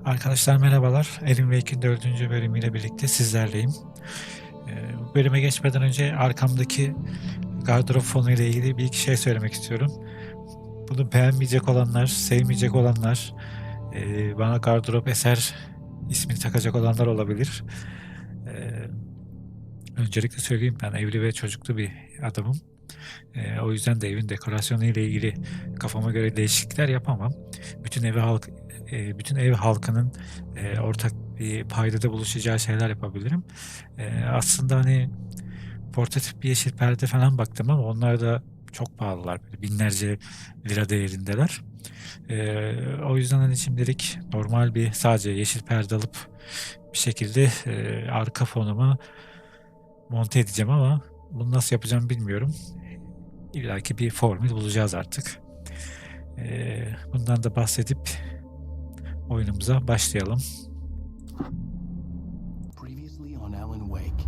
Arkadaşlar merhabalar. Alan Wake'in 4. bölümüyle birlikte sizlerleyim. Bu bölüme geçmeden önce arkamdaki gardırop fonu ile ilgili bir iki şey söylemek istiyorum. Bunu beğenmeyecek olanlar, sevmeyecek olanlar, bana gardırop eser ismini takacak olanlar olabilir. Öncelikle söyleyeyim, ben evli ve çocuklu bir adamım. O yüzden de evin dekorasyonu ile ilgili kafama göre değişiklikler yapamam. Bütün ev halkının ortak bir paydada buluşacağı şeyler yapabilirim. Aslında hani portatif bir yeşil perde falan baktım ama onlar da çok pahalılar. Böyle binlerce lira değerindeler. O yüzden hani şimdilik normal bir sadece yeşil perde alıp bir şekilde arka fonuma monte edeceğim ama bunu nasıl yapacağım bilmiyorum. İlla ki bir formül bulacağız artık. Bundan da bahsedip oyunumuza başlayalım. Previously on Alan Wake,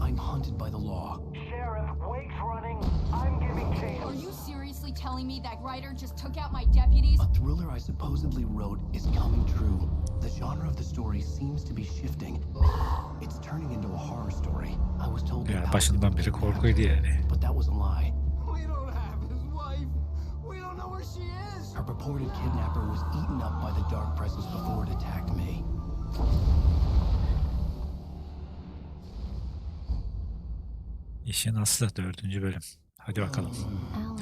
I'm hunted by the law. Sheriff, Wake's running. I'm giving chase. Are you seriously telling me that writer just took out my deputies? A thriller I supposedly wrote is coming true. The genre of the story seems to be shifting. It's turning into a horror story. I was told Ya that başından beri korkuydu yani. but that was a lie. We don't have his wife. We don't know where she is. Her purported kidnapper was eaten up by the dark presence before it attacked me. İşin aslı 4. bölüm. Hadi bakalım. Alan,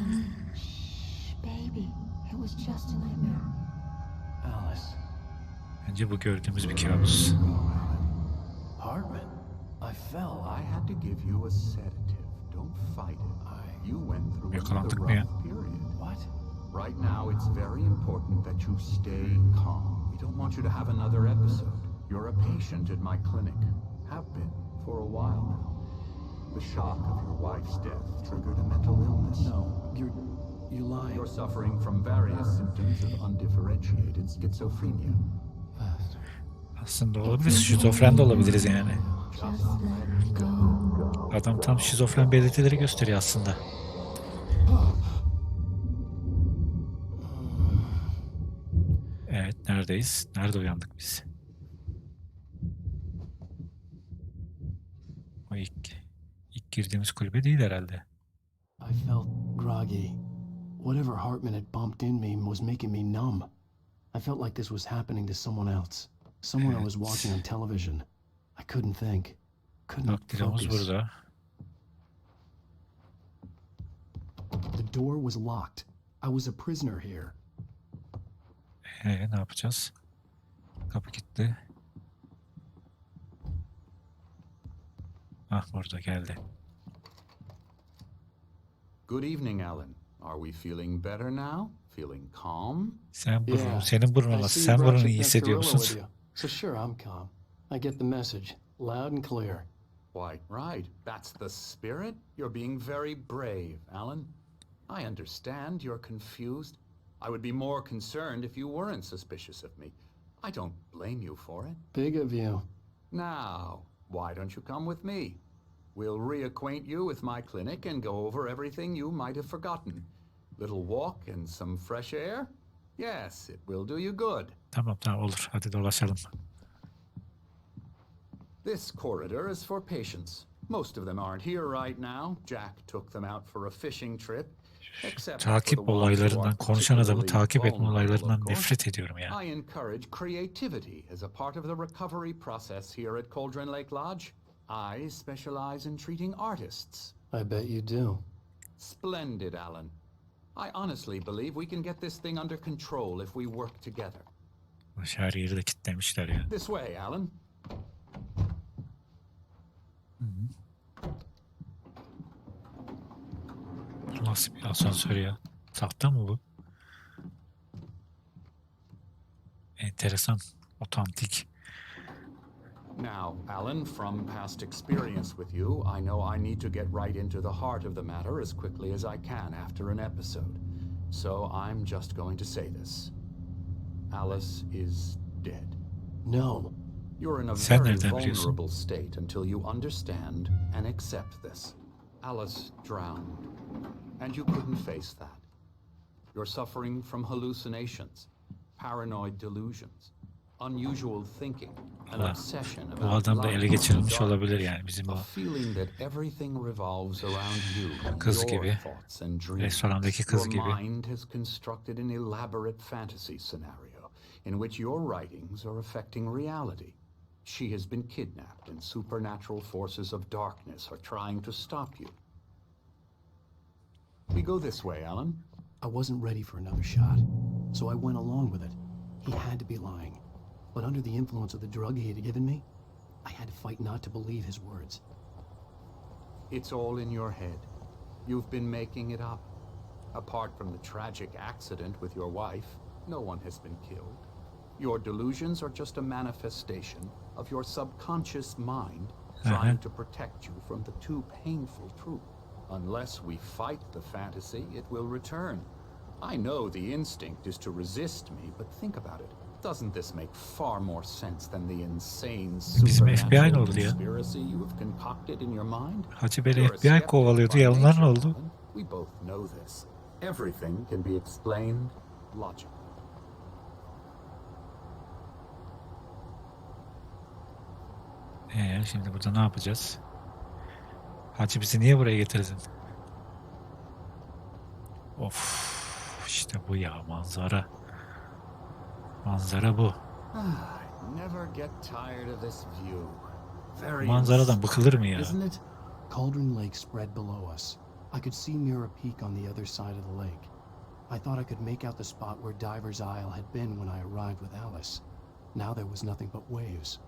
shh, baby. It was just a nightmare. Alice. Bence bu gördüğümüz bir kabus. Hartman. I fell. I had to give you a sedative. Don't fight it. You went through a Yakalandık mı ya? rough period. What? Right now, it's very important that you stay calm. We don't want you to have another episode. You're a patient at my clinic. Have been for a while now. The shock of your wife's death triggered a mental illness. No, you lie. You're suffering from various symptoms of undifferentiated schizophrenia. Aslında olabilir. Şizofren de olabiliriz yani. Just let go. Adam tam şizofren belirtileri gösteriyor aslında. Evet, neredeyiz? Nerede uyandık biz? O ilk girdiğimiz kulübe değil herhalde. I felt groggy. Whatever Hartman had bumped in me was making me numb. I felt like this was happening to someone else. Someone I was watching on television. I couldn't think. Couldn't Daktilomuz focus. burada. The door was locked. I was a prisoner here. Ne yapacağız? Kapı kilitli. Ah, burada geldi. Good evening, Alan. Are we feeling better now? Feeling calm? Senin burnun nasıl? Sen burnunu iyi hissediyor musun? So sure, I'm calm. I get the message, loud and clear. Why, right. That's the spirit. You're being very brave, Alan. I understand you're confused. I would be more concerned if you weren't suspicious of me. I don't blame you for it. Big of you. Now, why don't you come with me? We'll reacquaint you with my clinic and go over everything you might have forgotten. Little walk and some fresh air? Yes, it will do you good. Tamam olur. Hadi dolaşalım. This corridor is for patients. Most of them aren't here right now. Jack took them out for a fishing trip. Except for the Takip ones who olaylarından, are konuşan adamı particularly takip etme vulnerable, olaylarından of course. nefret ediyorum ya. I encourage creativity as a part of the recovery process here at Cauldron Lake Lodge. I specialize in treating artists. I bet you do. Splendid, Alan. I honestly believe we can get this thing under control if we work together. Her yeri de kilitlemişler ya. This way, Alan. Bu nasıl bir asansör ya? Tahta mı bu? Enteresan. Otantik. Now, Alan, from past experience with you, I know I need to get right into the heart of the matter as quickly as I can after an episode. So I'm just going to say this. Alice is dead. No. You're in a Sen very nereden biliyorsun? vulnerable state until you understand and accept this. Alice drowned, and you couldn't face that. You're suffering from hallucinations, paranoid delusions. unusual thinking, an Allah, obsession bu about adam da ele light geçirilmiş and olabilir darkness, yani bizim a o feeling that everything revolves around you, kız your gibi, thoughts and dreams. restorandaki Your kız gibi. mind has constructed an elaborate fantasy scenario in which your writings are affecting reality. She has been kidnapped and supernatural forces of darkness are trying to stop you. We go this way, Alan. I wasn't ready for another shot, so I went along with it. He had to be lying. But under the influence of the drug he had given me, I had to fight not to believe his words. It's all in your head. You've been making it up. Apart from the tragic accident with your wife, no one has been killed. Your delusions are just a manifestation of your subconscious mind trying to protect you from the too painful truth. Unless we fight the fantasy, it will return. I know the instinct is to resist me, but think about it. Doesn't this make far more sense than the insane Bizim FBI ne supernatural oldu ya? conspiracy you have concocted in your mind? Hacı Bey'le You're a FBI skeptic kovalıyordu by ya, onlar ne nature, oldu? Alan. We both know this. Everything can be explained logically. Şimdi burada ne yapacağız? Hacı bizi niye buraya getirdin? Of, işte bu ya, manzara. Manzara bu. I never get tired of this view. Very Manzaradan bıkılır mı ya? Isn't it? Cauldron Lake spread below us. I could see Mirror Peak on the other side of the lake. I thought I could make out the spot where Diver's Isle had been when I arrived with Alice. Now there was nothing but waves.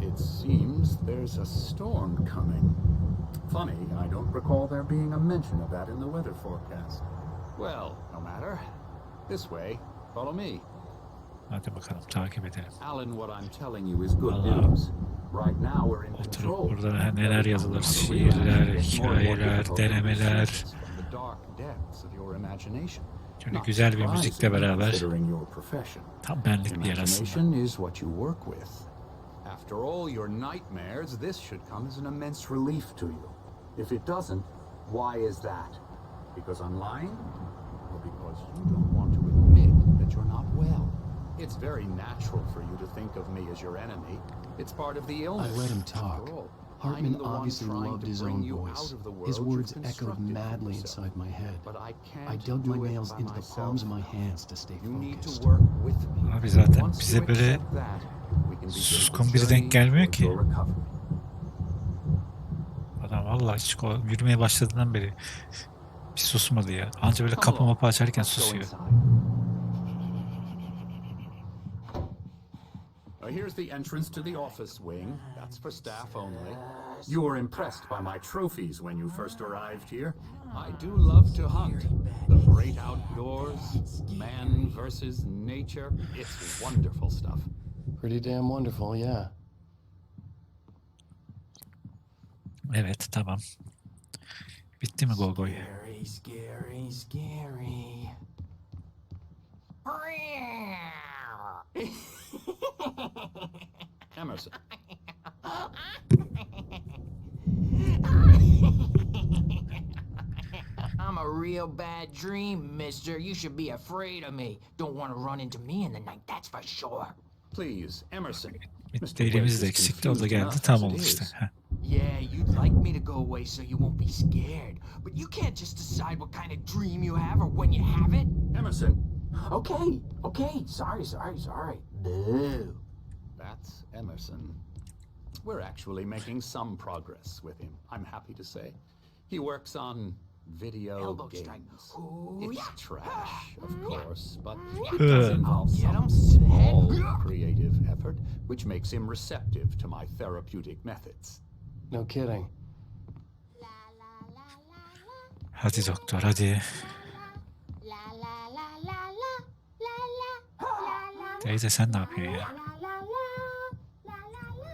It seems there's a storm coming. Funny, I don't recall there being a mention of that in the weather forecast. Well, no matter. This way, follow me. Hadi bakalım, takip edelim. Alan, what I'm telling you is good Allah. news. Right now we're in Oturup control. burada neler yazılır, şiirler, hikayeler, denemeler. From the dark depths of your imagination. Şöyle Not güzel bir müzikle surprising, beraber considering your profession. tam benlik bir yer aslında. Imagination is what you work with. After all your nightmares, this should come as an immense relief to you. If it doesn't, why is that? Because I'm lying? Or because you don't want to admit that you're not well? It's very natural for you to think of me as your enemy. It's part of the illness. I let him talk. After all, Hartman I'm the one obviously trying loved to his bring own you voice. out of the world His words you've echoed constructed for madly yourself. inside my head. But I I can't dug do my it nails by into the myself. palms of my hands to stay You need to focused. work with me. Abi zaten Once bize you böyle accept that, we can begin suskun the biri journey denk gelmiyor towards ki. your recovery. Adam vallahi hiç yürümeye başladığından beri bir susmadı ya. Anca böyle kapı mapı açarken Let's go susuyor. inside. Here's the entrance to the office wing. That's for staff only. You were impressed by my trophies when you first arrived here. I do love to hunt. The great outdoors, man versus nature. It's wonderful stuff. Pretty damn wonderful, yeah. Evet, tamam. Bitti mi Gogoy? Scary, scary, scary. Emerson. I'm a real bad dream, mister. You should be afraid of me. Don't want to run into me in the night, that's for sure. Please, Emerson. Bir delimiz de eksikti, o da geldi, tam oldu işte. Heh. Yeah, you'd like me to go away so you won't be scared. But you can't just decide what kind of dream you have or when you have it. Emerson. Okay. Sorry. Boo. That's Emerson. We're actually making some progress with him, I'm happy to say. He works on video Elbow games. strike. Ooh, It's yeah. trash, of course, but it does involve Get some 'em, Sid. small creative effort, which makes him receptive to my therapeutic methods. No kidding. Hadi doktor, hadi. Teyze sen ne yapıyorsun ya?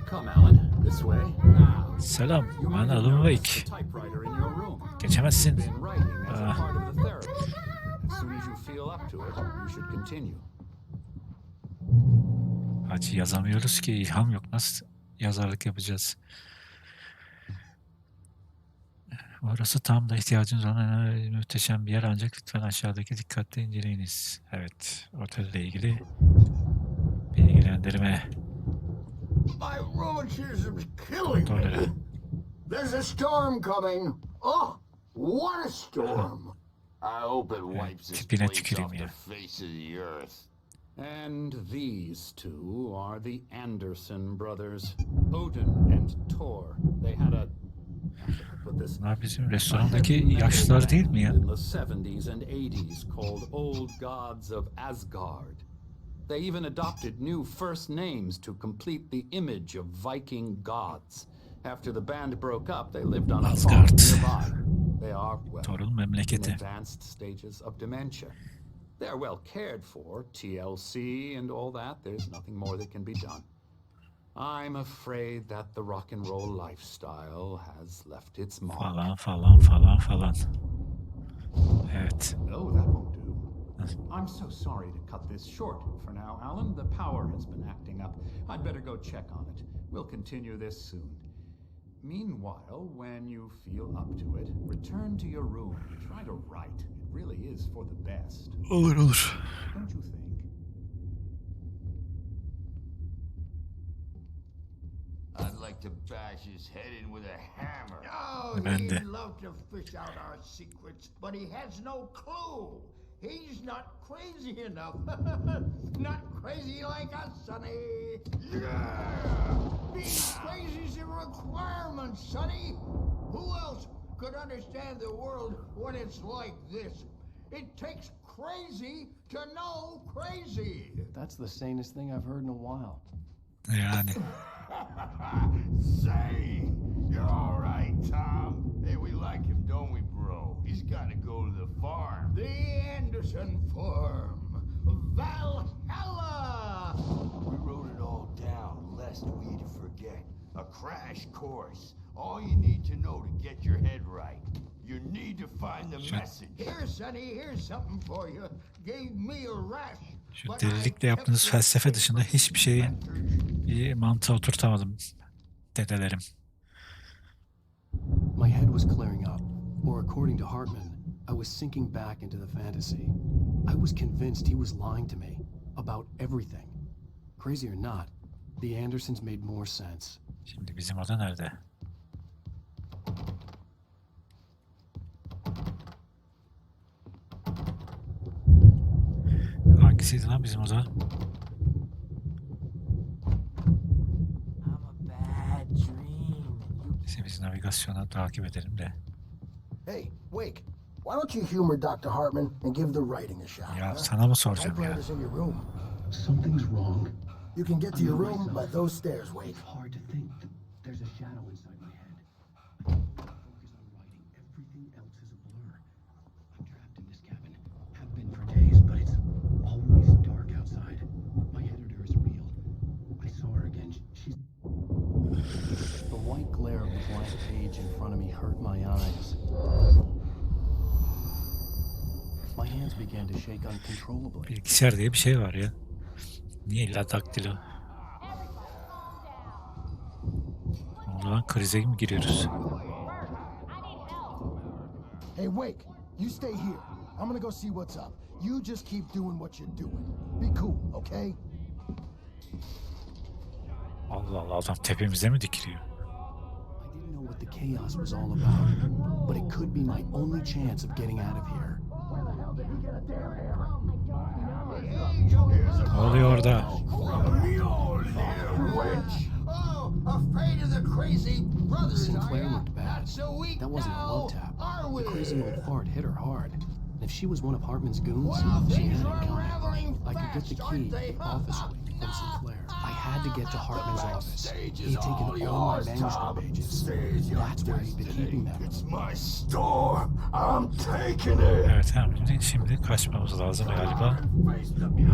Come, Alan, this way. Now, Selam, you ben might Alan have noticed Wake. the typewriter in your room. Geçemezsin. Been writing as a part of the therapy. As soon as you feel up to it, you should continue. Hacı yazamıyoruz ki, ilham yok. Nasıl yazarlık yapacağız? Orası tam da ihtiyacınız olan muhteşem bir yer, ancak lütfen aşağıdaki dikkatle inceleyiniz. Evet, otelle ilgili bilgilendirme. My rheumatism's killing me. Kontrolleri. There's a storm coming. Oh, what a storm. I hope it wipes this tipine place tüküreyim off ya. the face of the earth. And these two are the Anderson brothers, Odin and Thor. They had a put this Bunlar bizim restorandaki yaşlılar değil mi ya? in the 70s and 80s called Old Gods of Asgard. They even adopted new first names to complete the image of Viking gods. After the band broke up, they lived on a farm Asgard. nearby. They are, well, Thor'un in memleketi. advanced stages of dementia. They're well cared for, TLC and all that. There's nothing more that can be done. I'm afraid that the rock and roll lifestyle has left its mark. Falan. Evet. No, that won't do. I'm so sorry to cut this short for now, Alan. The power has been acting up. I'd better go check on it. We'll continue this soon. Meanwhile, when you feel up to it, return to your room and try to write. It really is for the best. Olur. Don't you think? I'd like to bash his head in with a hammer. Oh, Ben de. he'd love to fish out our secrets, but he has no clue. He's not crazy enough. Not crazy like us, Sonny. Yeah! Being crazy's a requirement, Sonny. Who else could understand the world when it's like this? It takes crazy to know crazy. That's the sanest thing I've heard in a while. Yani. Say, you're all right, Tom. Hey, we like him, don't we, bro? He's got to go to the farm. The Anderson Farm. Valhalla! We wrote it all down, lest we'd forget. A crash course. All you need to know to get your head right. You need to find the message. Here, Sonny, here's something for you. Gave me a rash. Şu delilikle yaptığınız felsefe dışında hiçbir şeyi bir mantığa oturtamadım dedelerim. My head was clearing up, or according to Hartman, I was sinking back into the fantasy. I was convinced he was lying to me about everything. Crazy or not, the Andersons made more sense. Şimdi bizim oda nerede? Hangisiydi lan bizim oda? I'm a bad dream. Biz navigasyona takip edelim de. Hey, Wake, why don't you humor Dr. Hartman and give the writing a shot? Ya sana mı soracağım ya? Typewriter's in your room. Something's wrong. You can get to your room by those stairs, Wake. It's hard to think. There's a shadow inside my head. I can't focus on writing. Everything else is a blur. I'm trapped in this cabin. Have been for days, but it's always dark outside. My editor is real. I saw her again. She's... The white glare of the blank page in front of me hurt my eyes. My hands began to shake uncontrollably. Bilgisayar diye bir şey var ya. Niye illa daktilo? O zaman krize mi giriyoruz? Hey, Wake, you stay here. I'm gonna go see what's up. You just keep doing what you're doing. Be cool, okay? Allah Allah, adam tepemize mi dikiliyor? I didn't know what the chaos was all about, but it could be my only chance of getting out of here. Ne oluyor orada? Oh, afraid of the crazy brothers, Sinclair are ya? looked bad. Not so weak That wasn't a now, love tap. are we? The crazy old fart hit her hard. And if she was one of Hartman's goons, Well, she things had are it coming. unraveling I could get the fast, key aren't to they? the office suite from Sinclair. I had to get to Hartman's office. Stage He is had taken all all my yours, manuscript Tom. pages. Stage your That's where he'd been destiny. keeping them. It's my store. I'm taking it. Evet, şimdi kaçmamız lazım galiba.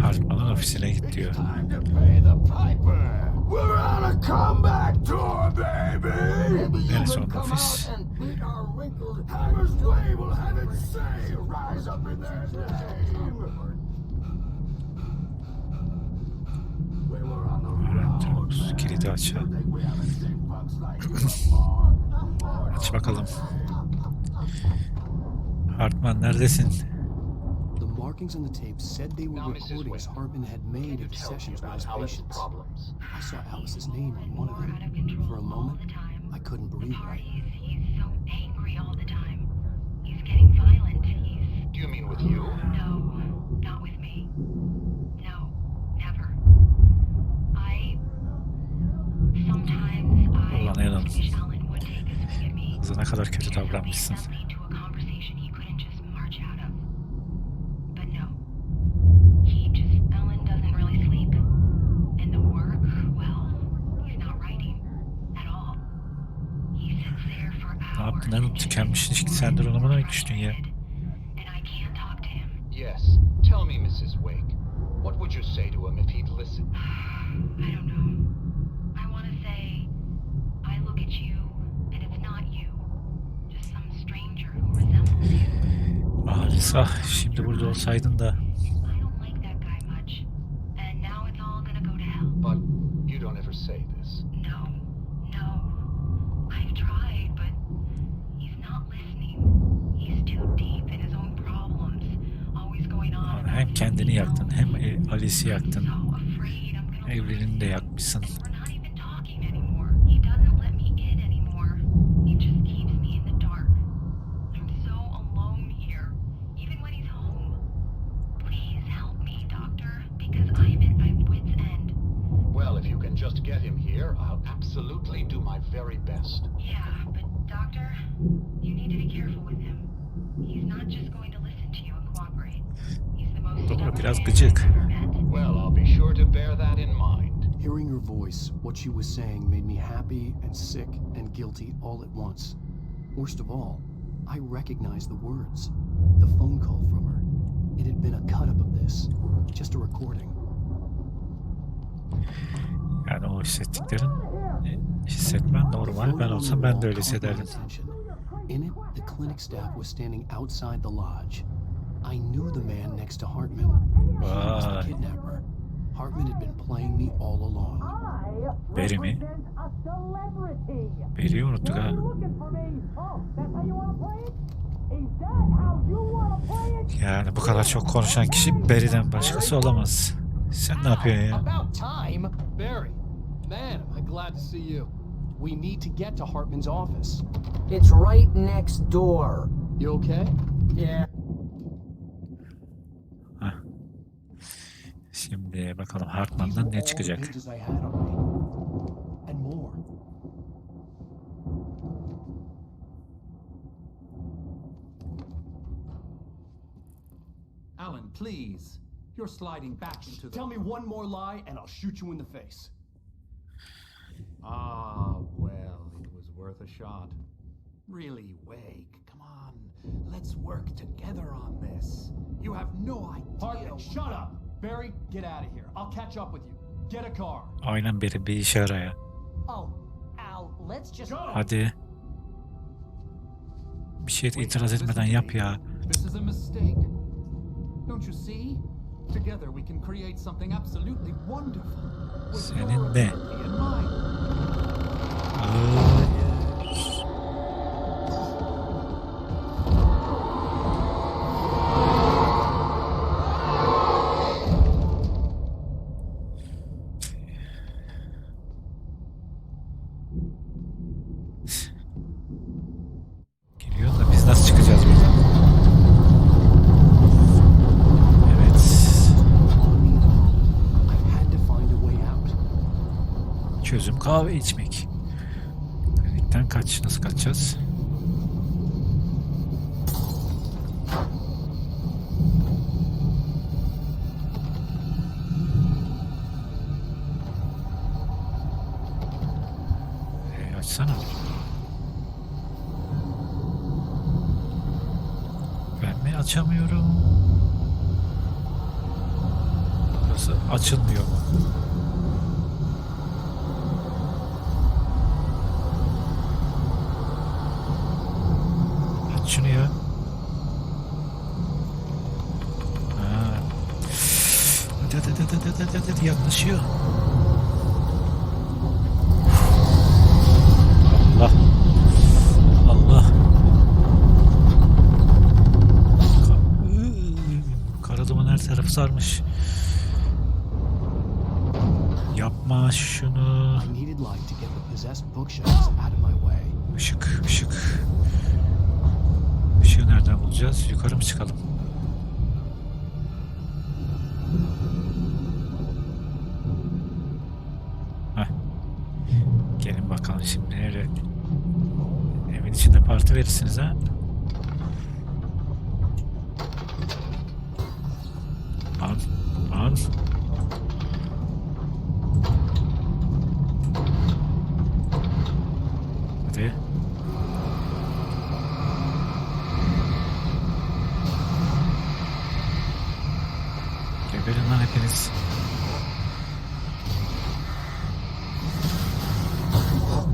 Hartman'ın ofisine git diyor. Time to pay the piper. We're on a comeback tour, baby. Maybe you Neresi could onun come ofis? out and beat our wrinkled Hammer's way will have its say. Rise up in their name. We were on the Evet, kilidi aç. we haven't seen bugs like you before. Aç bakalım. Hartman neredesin? The markings on the tape said they were Now, Mrs. recordings Wayne, Hartman had Can made you of tell me sessions with about his Alice's patients. problems? I saw Alice's name on one of them. For a moment, I couldn't believe it. He's so angry all the time. He's getting violent. Do you mean with you? No, not with me. No, never. Sometimes Ulan Alan, wish Alan would take a swing at me. kıza ne kadar kötü davranmışsın. That lead to a conversation he couldn't just march out of. But no. Alan doesn't really sleep. And the work, well, he's not writing at all. He sits there for Ne hours. yaptın Alan? Tükenmiş ilişki sendromuna mı düştün ya? And I can't talk to him. Yes. Tell me, Mrs. Wake. What would you say to him if he'd listen? I don't know. I want to say, I look at you, and it's not you. Just some stranger who resembles you. Ah Lisa, şimdi burada olsaydın da. I don't like that guy much. And now it's all gonna go to hell. But you don't ever say this. No. I've tried, but he's not listening. He's too deep in his own problems. Always going on. Hem kendini yaktın, hem Alice'i yaktın. So afraid I'm gonna Evliliğini de yakmışsın. We're not even talking anymore. He doesn't let me in anymore. He just keeps me in the dark. I'm so alone here, even when he's home. Please help me, doctor, because I'm at my wit's end. Well, if you can just get him here, I'll absolutely do my very best. Yeah, but doctor, you need to be careful with him. He's not just going to listen to you and cooperate. He's the most Doğru, stubborn biraz man gıcık. I've ever met. Well, I'll be sure to bear that in mind. Hearing her voice, what she was saying made me happy and sick and guilty all at once. Worst of all, I recognized the words. The phone call from her. It had been a cut-up of this. Just a recording. Yani o hissettiklerin hissetmen normal. Ben olsam ben de öyle hissederdim. In it, the clinic staff was standing outside the lodge. I knew the man next to Hartman. He was the Vay. kidnapper. Hartman had been playing me all along. Beri mi? Beri'yi unuttuk ha. Yani bu kadar çok konuşan kişi Beri'den başkası olamaz. Sen ne yapıyorsun ya? About time, Barry. Man, am I glad to see you. We need to get to Hartman's office. It's right next door. You okay? Yeah. Heh. Şimdi bakalım Hartman'dan ne çıkacak? Pages I had on me. And more. Alan, please. You're sliding back into the... Tell me one more lie and I'll shoot you in the face. Ah, well, it was worth a shot. Really, Wake, come on. Let's work together on this. You have no idea... Hartman, shut up! Barry, get out of here. I'll catch up with you. Get a car. Aynen Beri, bir işe ara ya. Oh, Al, let's just... Hadi. Bir şey itiraz etmeden yap ya. This is a mistake. Don't you see? Together we can create something absolutely wonderful. With Senin your ne? ability in mind. Geliyor da biz nasıl çıkacağız buradan? Evet. I had to find a way out. Çözüm kahve içmek. Klinikten kaç. Nasıl kaçacağız? Açsana. Ben mi açamıyorum? Burası açılmıyor mu? Aç şunu ya. Ha. Hadi, yaklaşıyor. Allah. Allah. etrafı sarmış. Yapma şunu. I needed light to get the possessed bookshelves out of my way. Işık, ışık. Işığı nereden bulacağız? Yukarı mı çıkalım? Heh. Gelin bakalım şimdi. Evet. Evin içinde parti verirsiniz ha. Lan, lan. Hadi. Geberin lan hepiniz.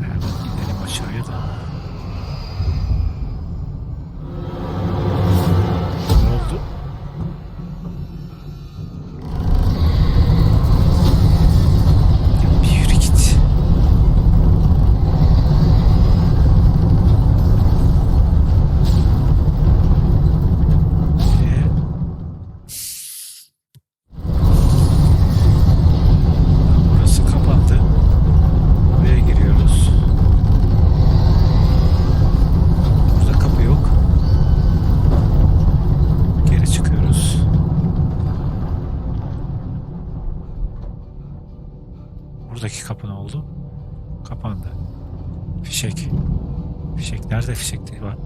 Hemen gidelim aşağıya da. Ne oldu? Ya bir yürü git. Burası kapandı. Buraya giriyoruz. Burada kapı yok. Geri çıkıyoruz. Buradaki kapı ne oldu? Kapandı. Fişek. Fişek nerede? Fişek değil var.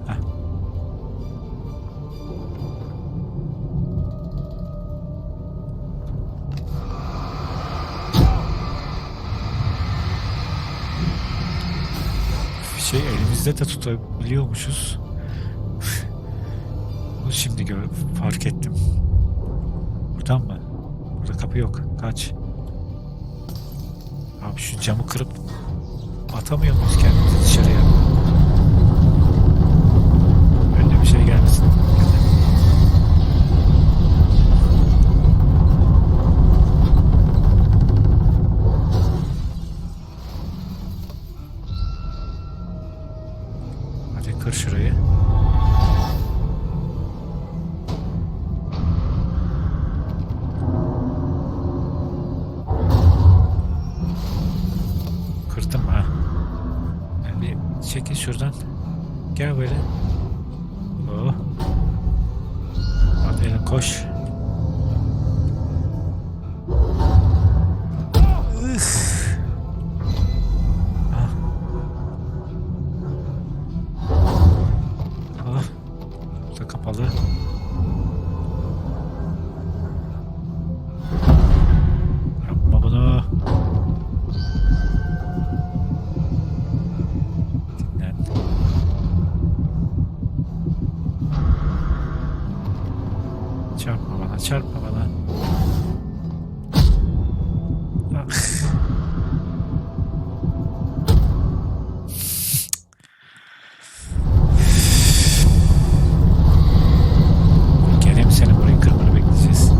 Heh. Fişeği elimizde de tutabiliyormuşuz. Bunu şimdi fark ettim. Buradan mı? Burada kapı yok. Kaç. Abi şu camı kırıp atamıyor muyuz kendimizi dışarıya? Öyle bir şey gelmesin. Hadi kır şurayı. Kırdım ha. Yani bir çekil şuradan. Gel böyle. Oh. Hadi Ellen koş. Ah. Ah. Burada kapalı. Yapma bunu. Dinlen. Çarpma bana, çarpma bana. Ah. Gene mi senin burayı kırmanı bekleyeceğiz?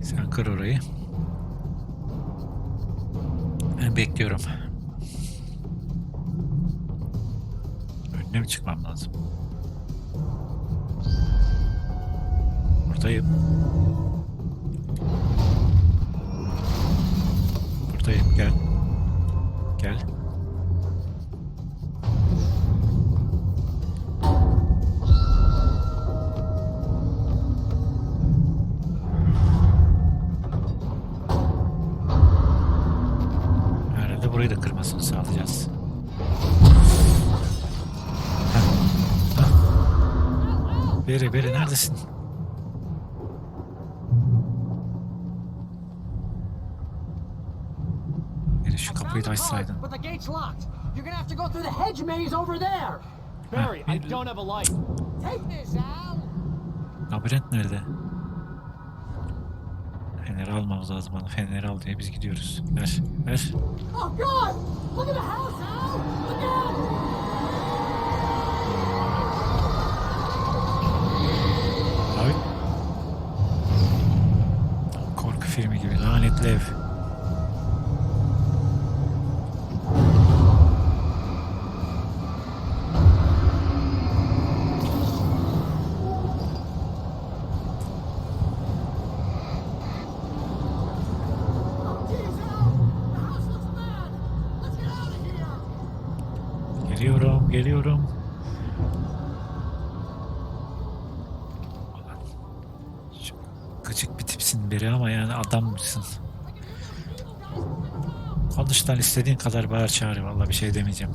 Sen kır orayı. Ben bekliyorum. Önüne mi çıkmam lazım? Buradayım. Buradayım. Gel. Gel. Herhalde burayı da kırmasını sağlayacağız. Heh. Heh. Beri neredesin? Beri şu kapıyı da açsaydın. But the gate's locked. You're gonna have to go through the hedge maze over there. Barry, I don't have a light. Take this, Al. Labirent nerede? Feneri almamız lazım bana. Feneri al diye biz gidiyoruz. Ver, ver. Oh God! Look at the house, Al. Look out! Abi. Korku filmi gibi. Lanetli ev. Geliyorum, geliyorum. Şu gıcık bir tipsin biri ama yani adam mısın? Konuş lan, istediğin kadar bağır çağır. Vallahi bir şey demeyeceğim.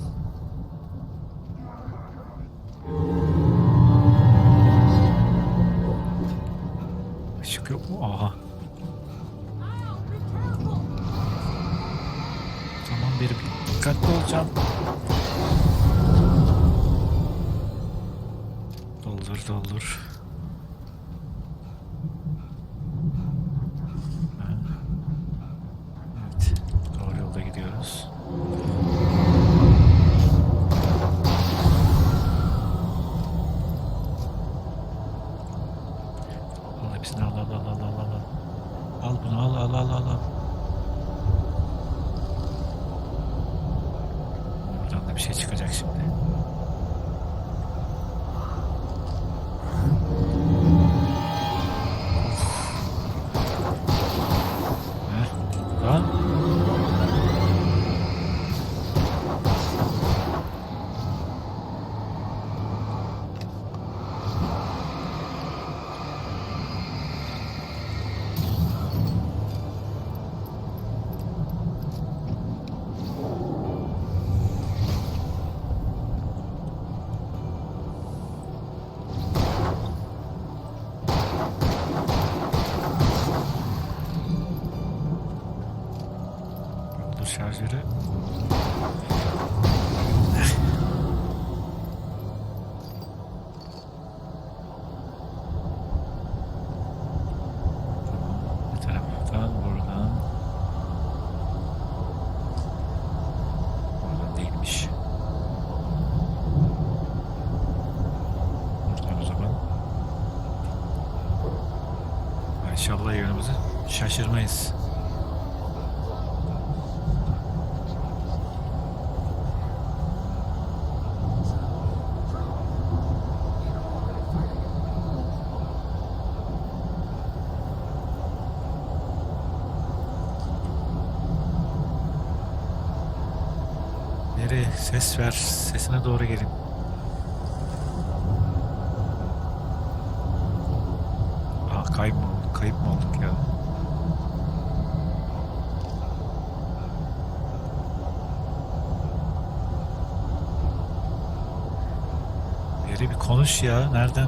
Işık yok mu? Aha. Tamam, bir dikkatli olacağım. Doldur, doldur. Ha. Evet, doğru yolda gidiyoruz. Al hepsini, al, al, al, al, al, al. Al bunu, al, al, al, al, al. Buradan da bir şey çıkacak şimdi. Lan. Dur şarjörü. Bu taraftan, buradan. Buradan değilmiş. Buradan o zaman. İnşallah yönümüzü şaşırmayız. Nereye? Ses ver. Sesine doğru gelin. Aa, kayıp mı olduk? Kayıp mı olduk ya? Biri bir konuş ya. Nereden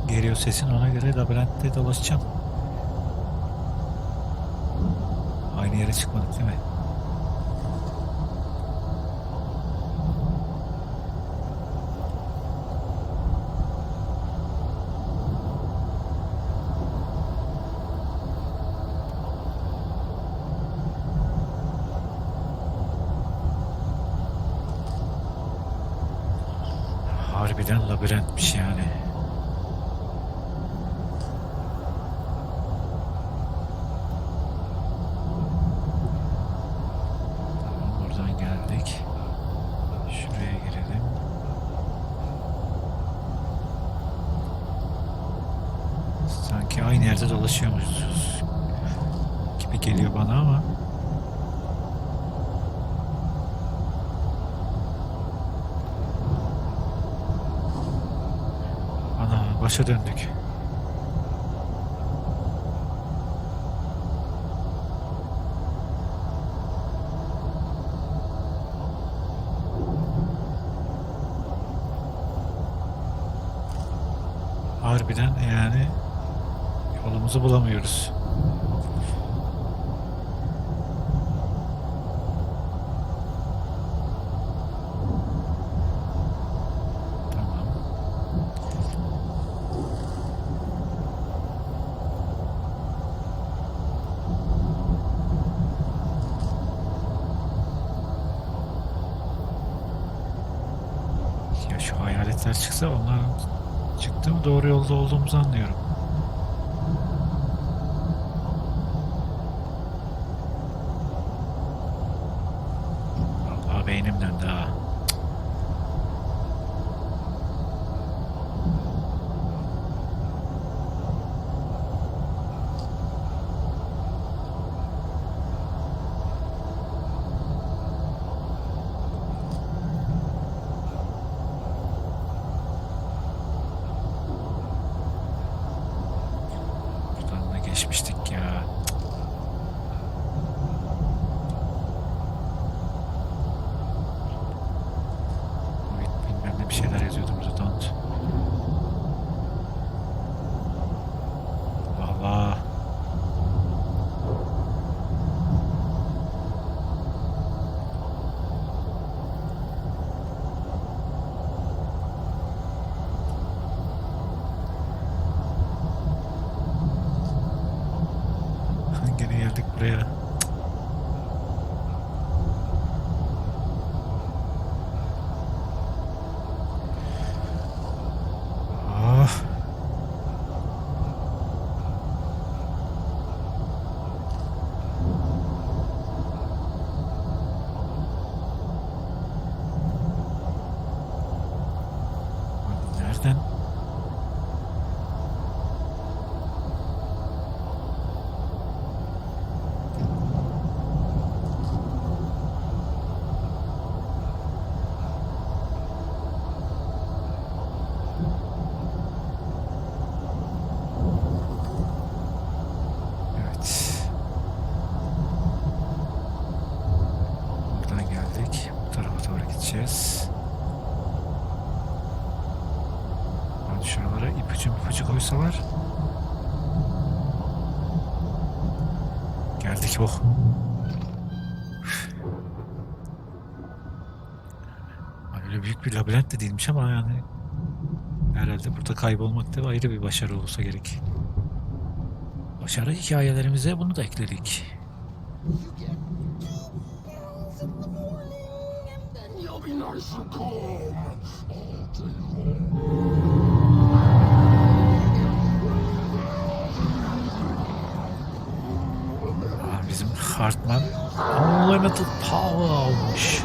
geliyor sesin? Ona göre labirentte dolaşacağım. Aynı yere çıkmadık değil mi? Harbiden labirentmiş yani. Tamam, buradan geldik. Şuraya girelim. Sanki aynı yerde dolaşıyormuşuz gibi geliyor bana ama. Başa döndük. Harbiden yani yolumuzu bulamıyoruz. Ya şu hayaletler çıksa, onlar çıktı mı doğru yolda olduğumuzu anlıyorum. Vallahi beynimden daha. geçmiştik ya. Bilmem ne bir şeyler yazıyordu burada. Don't. Allah. Gene geldik buraya. Ah. Nereden? Evet. Buradan geldik. Bu tarafa doğru gideceğiz. Hadi şuralara ipucu koysalar. Geldik. Oh. Öyle büyük bir labirent de değilmiş ama yani herhalde burada kaybolmak da ayrı bir başarı olsa gerek. Başarı hikayelerimize bunu da ekledik. Bizim Hartman Unlimited Power almış.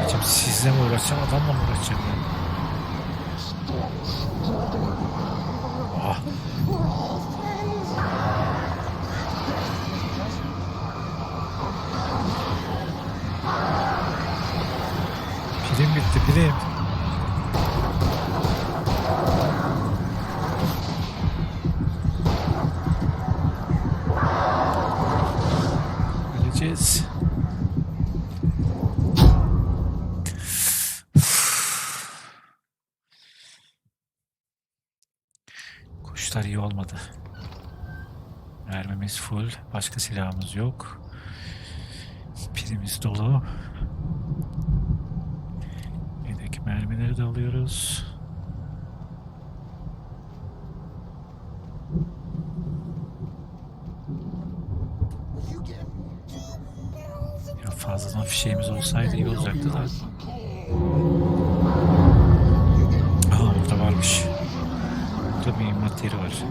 Abicim sizle mi uğraşacağım, adamla mı uğraşacağım ya? Ah. Pilim bitti, pilim. Öleceğiz. Koşular iyi olmadı. Mermimiz full. Başka silahımız yok. Pilimiz dolu. Yedek mermileri de alıyoruz. Ya fazladan fişeğimiz olsaydı iyi olacaktı da. Aha, orada varmış. Burada bir mühimmat yeri var.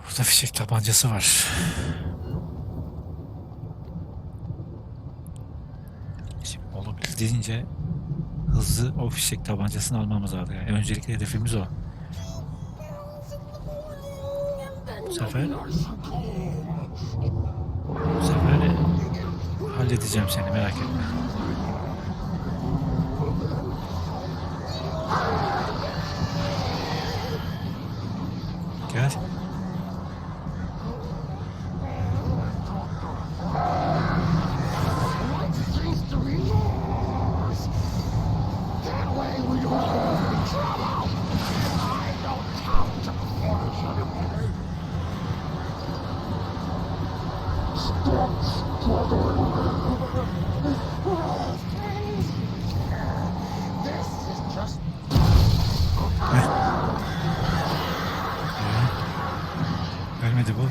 Burada fişek tabancası var. Şimdi olabildiğince hızlı o fişek tabancasını almamız lazım. Yani öncelikli hedefimiz o. Bu sefer halledeceğim seni, merak etme. Gel. Ölmedi bu.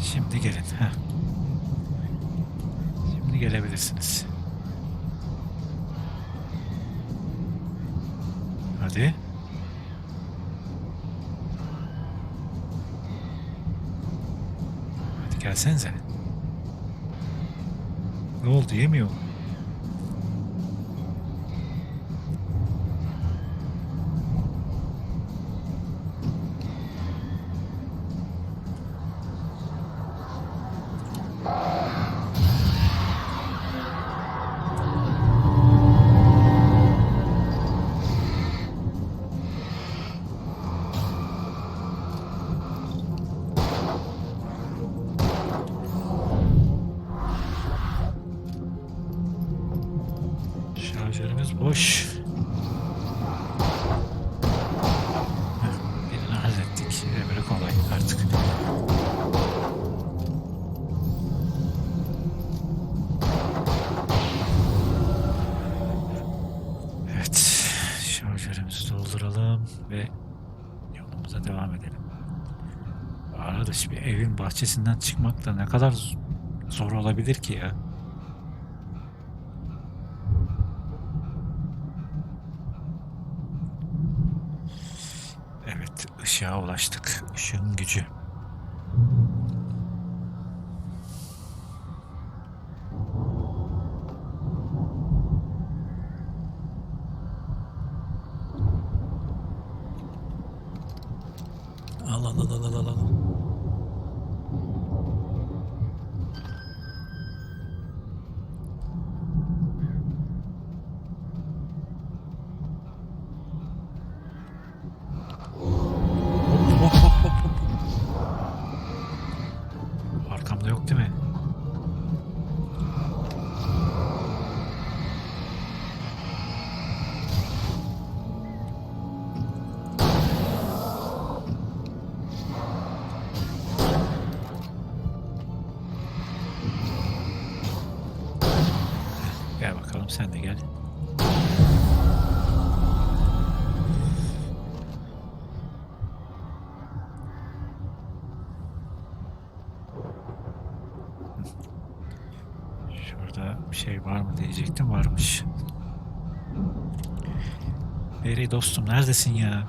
Şimdi gelin. Heh. Şimdi gelebilirsiniz. Hadi. Hadi gelsenize. Ne oldu, yemiyor mu? Şarjörümüz boş. Birini hallettik. Öbürü kolay artık. Evet. Şarjörümüzü dolduralım ve yolumuza devam edelim. Arkadaş, bir evin bahçesinden çıkmak da ne kadar zor olabilir ki ya. Evet, ışığa ulaştık. Işığın gücü. Al al al al al al. Arkamda yok değil mi? Gel bakalım, sen de gel. Şurada bir şey var mı diyecektim, varmış. Beri dostum, neredesin ya?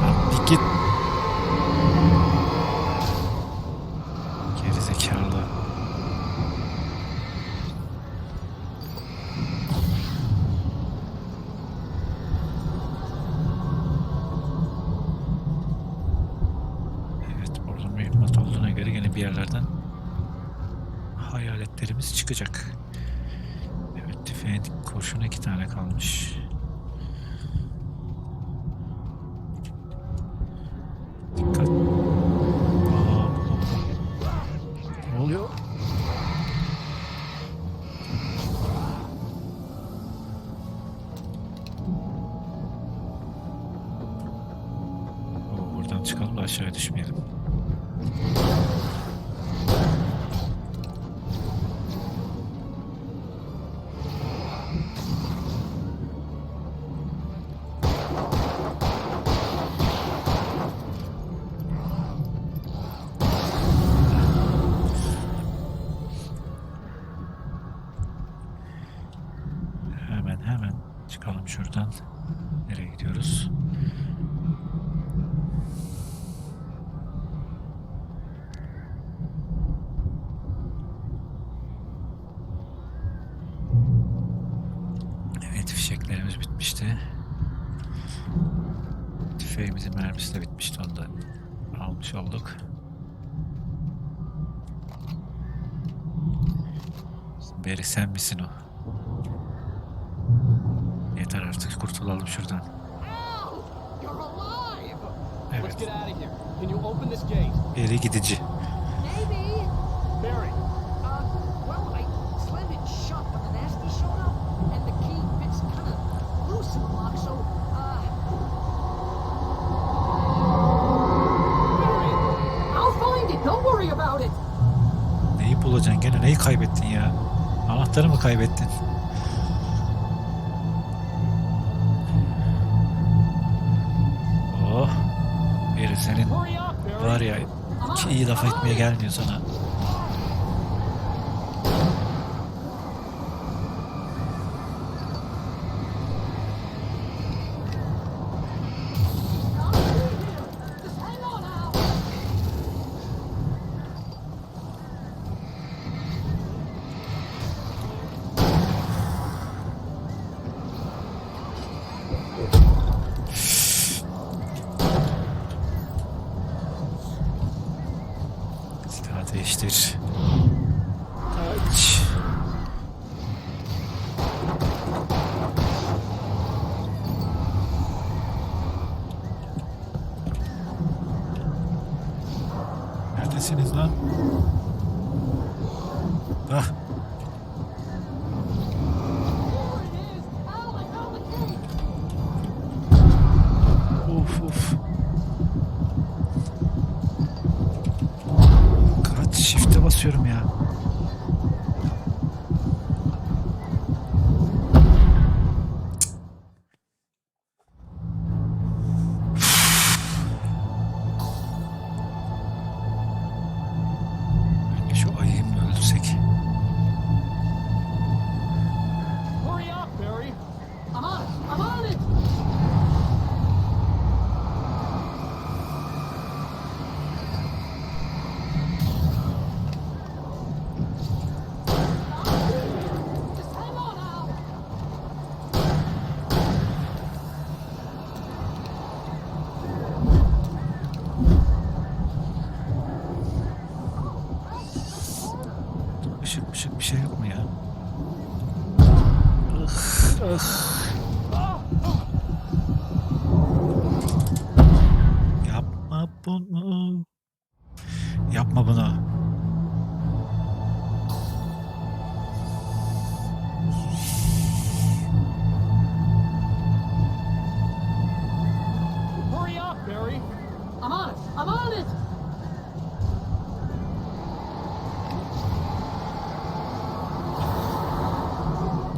Lan bir git. Geri zekalı. Evet, burada mühimmat olduğuna göre yine bir yerlerden hayaletlerimiz çıkacak. Evet, tüfeğin kurşunu 2 tane kalmış. Dikkat. Aa, ne oluyor? Oo, buradan çıkalım da aşağıya düşmeyelim. Hemen çıkalım şuradan. Nereye gidiyoruz? Evet, fişeklerimiz bitmişti. Tüfeğimizin mermisi de bitmişti, onu da almış olduk. Beri sen misin o? Yeter artık, kurtulalım şuradan. Al! You're alive! Evet. Let's get out of here. Can you open this gate? Beri gidici. Maybe. Barry, Well, I slammed it shut, but the nasty showed up, and the key fits kind of loose in the lock, so, Barry, I'll find it. Don't worry about it. Neyi bulacaksın gene? Neyi kaybettin ya? Anahtarı mı kaybettin? Oh. Beri senin hurry up, Barry. var ya, hiç iyi laf etmeye gelmiyor sana. Just hang on now. Silah değiştir. Kaç. Neredesiniz lan? Ah. Of of. Kaç, shift'e basıyorum ya. Önce şu ayıyı mı öldürsek? Hurry up, Barry. I'm on it. I'm on it. Just hang on now. Işık bir şey yok mu ya? Yapma bunu. Yapma bunu. Hurry up, Barry. I'm on it. I'm on it.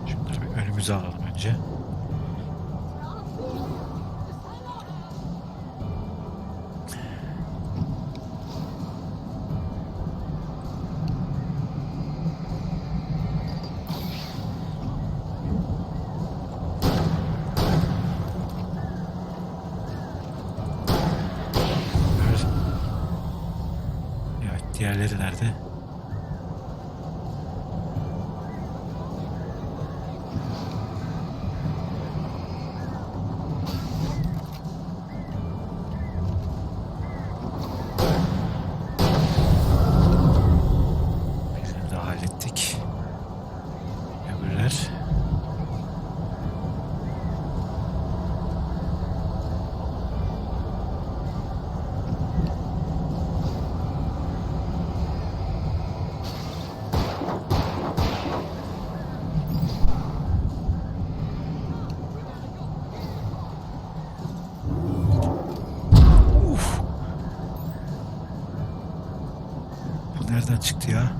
Şunları bir önümüze alalım önce. Evet, diğerleri nerede? Birini de hallettik. Öbürler. Bu nereden çıktı ya?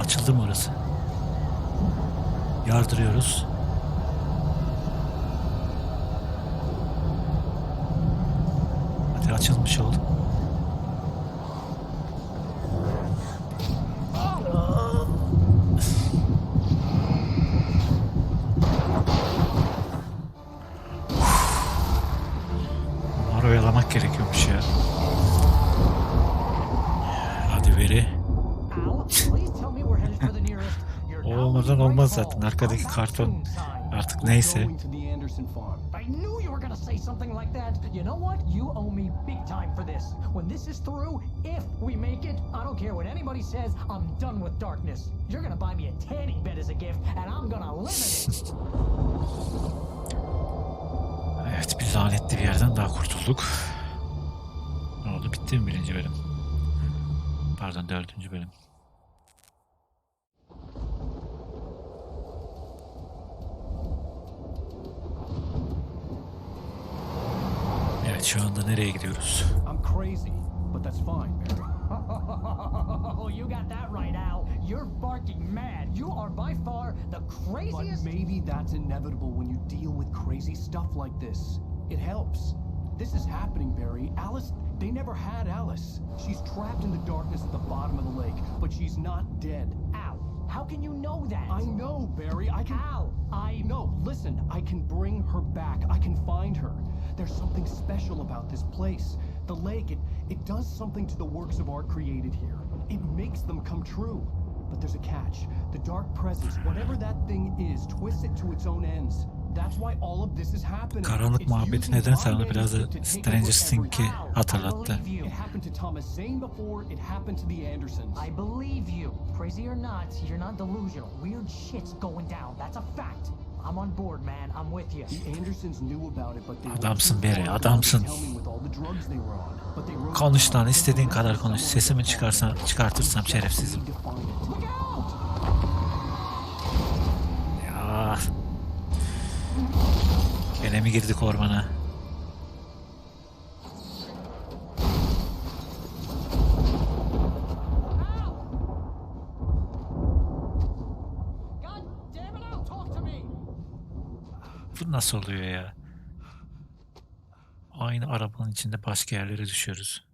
Açıldı mı orası? Yardırıyoruz. Hadi açılmış oldu. Bunları oyalamak gerekiyormuş ya. Hadi veri. O olmadan olmaz zaten. Arkadaki karton artık neyse. I knew you were gonna say something like that. You know what? You owe me big time for this. When this is through, if we make it, I don't care what anybody says, I'm done with darkness. You're gonna buy me a tanning bed as a gift, and I'm gonna limit it. Evet, bir lanetli bir yerden daha kurtulduk. Ne oldu? Bitti mi birinci bölüm? Pardon, 4. bölüm. Evet, şu anda nereye gidiyoruz? I'm crazy, but that's fine, Barry. Oh, you got that right, Al. You're barking mad. You are by far the craziest. But maybe that's inevitable when you deal with crazy stuff like this. It helps. This is happening, Barry. Alice, they never had Alice. She's trapped in the darkness at the bottom of the lake, but she's not dead. Al, how can you know that? I know, Barry. I can... Al, No, listen. I can bring her back. I can find her. There's something special about this place. The lake, it does something to the works of art created here. It makes them come true. But there's a catch. The dark presence, whatever that thing is, twists it to its own ends. That's why all of this is happening. Karanlık muhabbeti nedense bana biraz da Stranger Things'i hatırlattı. It happened to Thomas Zane before, it happened to the Andersons. I believe you. Crazy or not, you're not delusional. Weird shit's going down. That's a fact. I'm on board, man. I'm with you. The Andersons knew about it, but they Adamsın Barry, adamsın. Konuş lan, istediğin kadar konuş. Sesimi çıkartırsam şerefsizim. Ya. Gene mi girdik ormana? Bu nasıl oluyor ya? Aynı arabanın içinde başka yerlere düşüyoruz.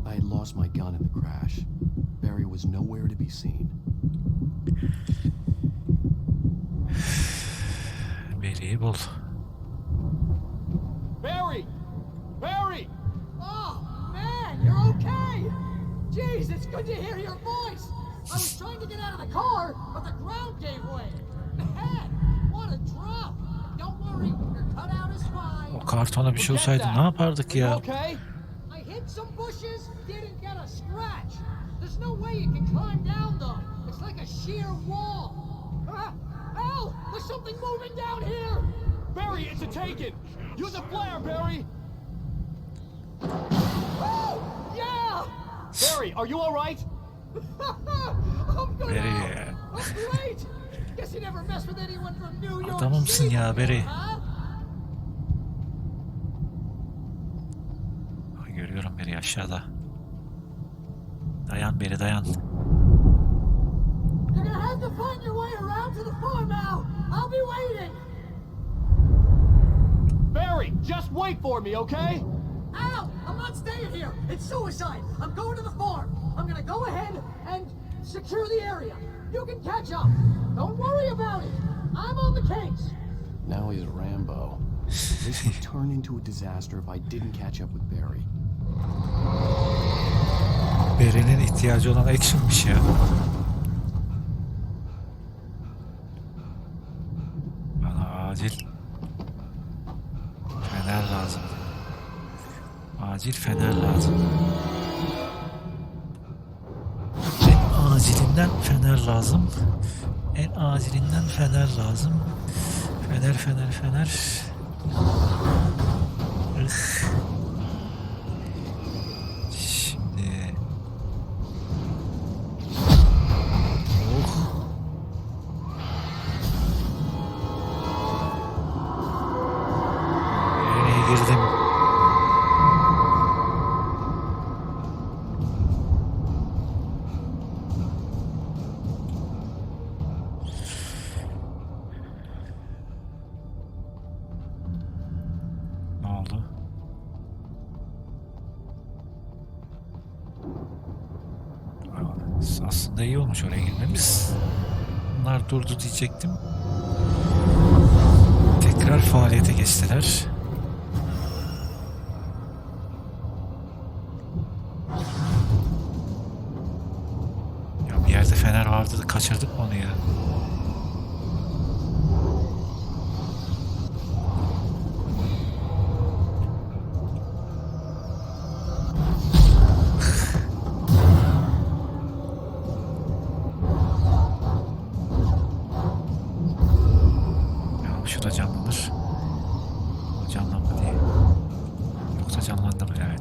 I had lost my gun in the crash. Barry was nowhere to be seen. Barry'i bul. Barry! Barry! Oh, man, you're okay! Jeez, it's good to hear your voice! I was trying to get out of the car, but the ground gave way! Man, what a drop! Don't worry, your cutout is fine! O kartona bir şey olsaydı ne yapardık ya? Okay? I hit some bushes, didn't get a scratch! There's no way you can climb down, though! It's like a sheer wall! Al! There's something moving down here! Barry, it's a taken! Use a flare, Barry! Oh! Yeah! Barry, are you alright? I'm good Barry now. ya. I'm great! Guess you never mess with anyone from New York Adamımsın City ya before, Barry. huh? Görüyorum Barry aşağıda. Dayan Barry, dayan. You're gonna have to find your way around to the farm now. I'll be waiting. Barry, just wait for me, okay? Al, I'm not staying here. It's suicide. I'm going to the farm. I'm gonna go ahead and secure the area. You can catch up. Don't worry about it. I'm on the case. Now he's Rambo. This would turn into a disaster if I didn't catch up with Barry. Barry'nin ihtiyacı olan action'mış ya. Bana acil fener lazım. Acil fener lazım. En acilinden fener lazım. En acilinden fener lazım. Fener, fener, fener. Şimdi... Oh. Nereye girdim? oldu? Aslında iyi olmuş oraya girmemiz. Bunlar durdu diyecektim. Tekrar faaliyete geçtiler. Ya bir yerde fener vardı da kaçırdık mı onu ya? Şu da canlanır. O canlanma değil. Yoksa canlandı mı? Evet.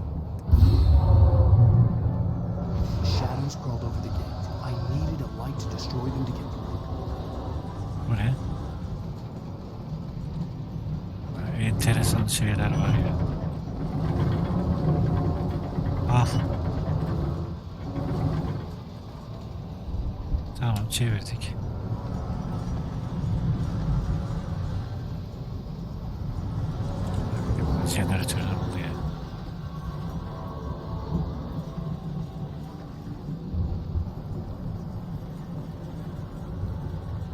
Shadows crawled over the gate. I needed a light to destroy them to get through. Bu ne? Enteresan şeyler var ya. Al. Tamam, çevirdik. Jeneratörler oluyor.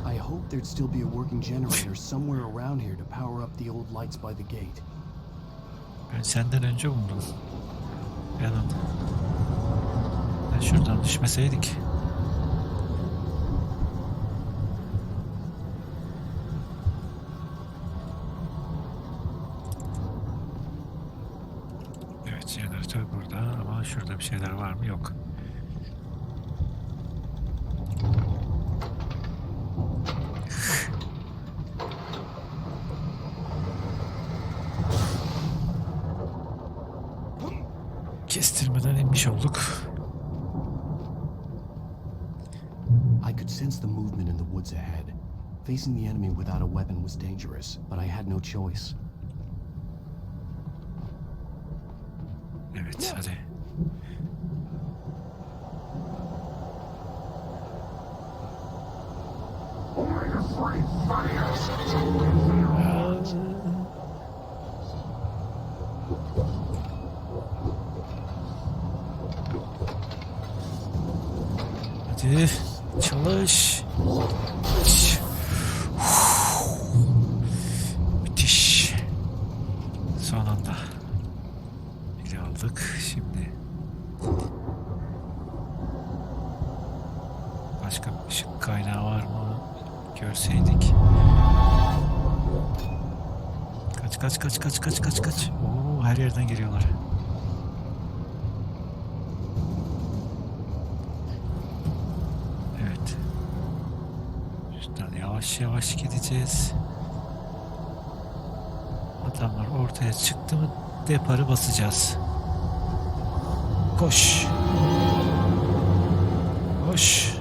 I hoped there'd still be a working generator somewhere around here to power up the old lights by the gate. Ben senden önce buldum. Alan. Ben şuradan düşmeseydik. Evet, jeneratör burada ama şurada bir şeyler var mı? Yok. Kestirmeden inmiş olduk. I could sense the movement in the woods ahead. Facing the enemy without a weapon was dangerous, but I had no choice. Evet, hadi. Hadi çalış. Müthiş. Son anda. Bile aldık. Şimdi başka bir ışık kaynağı var mı? Görseydik. Kaç. Oo, her yerden geliyorlar. Evet. Şuradan yavaş yavaş gideceğiz. Adamlar ortaya çıktı mı deparı basacağız. Koş. Koş.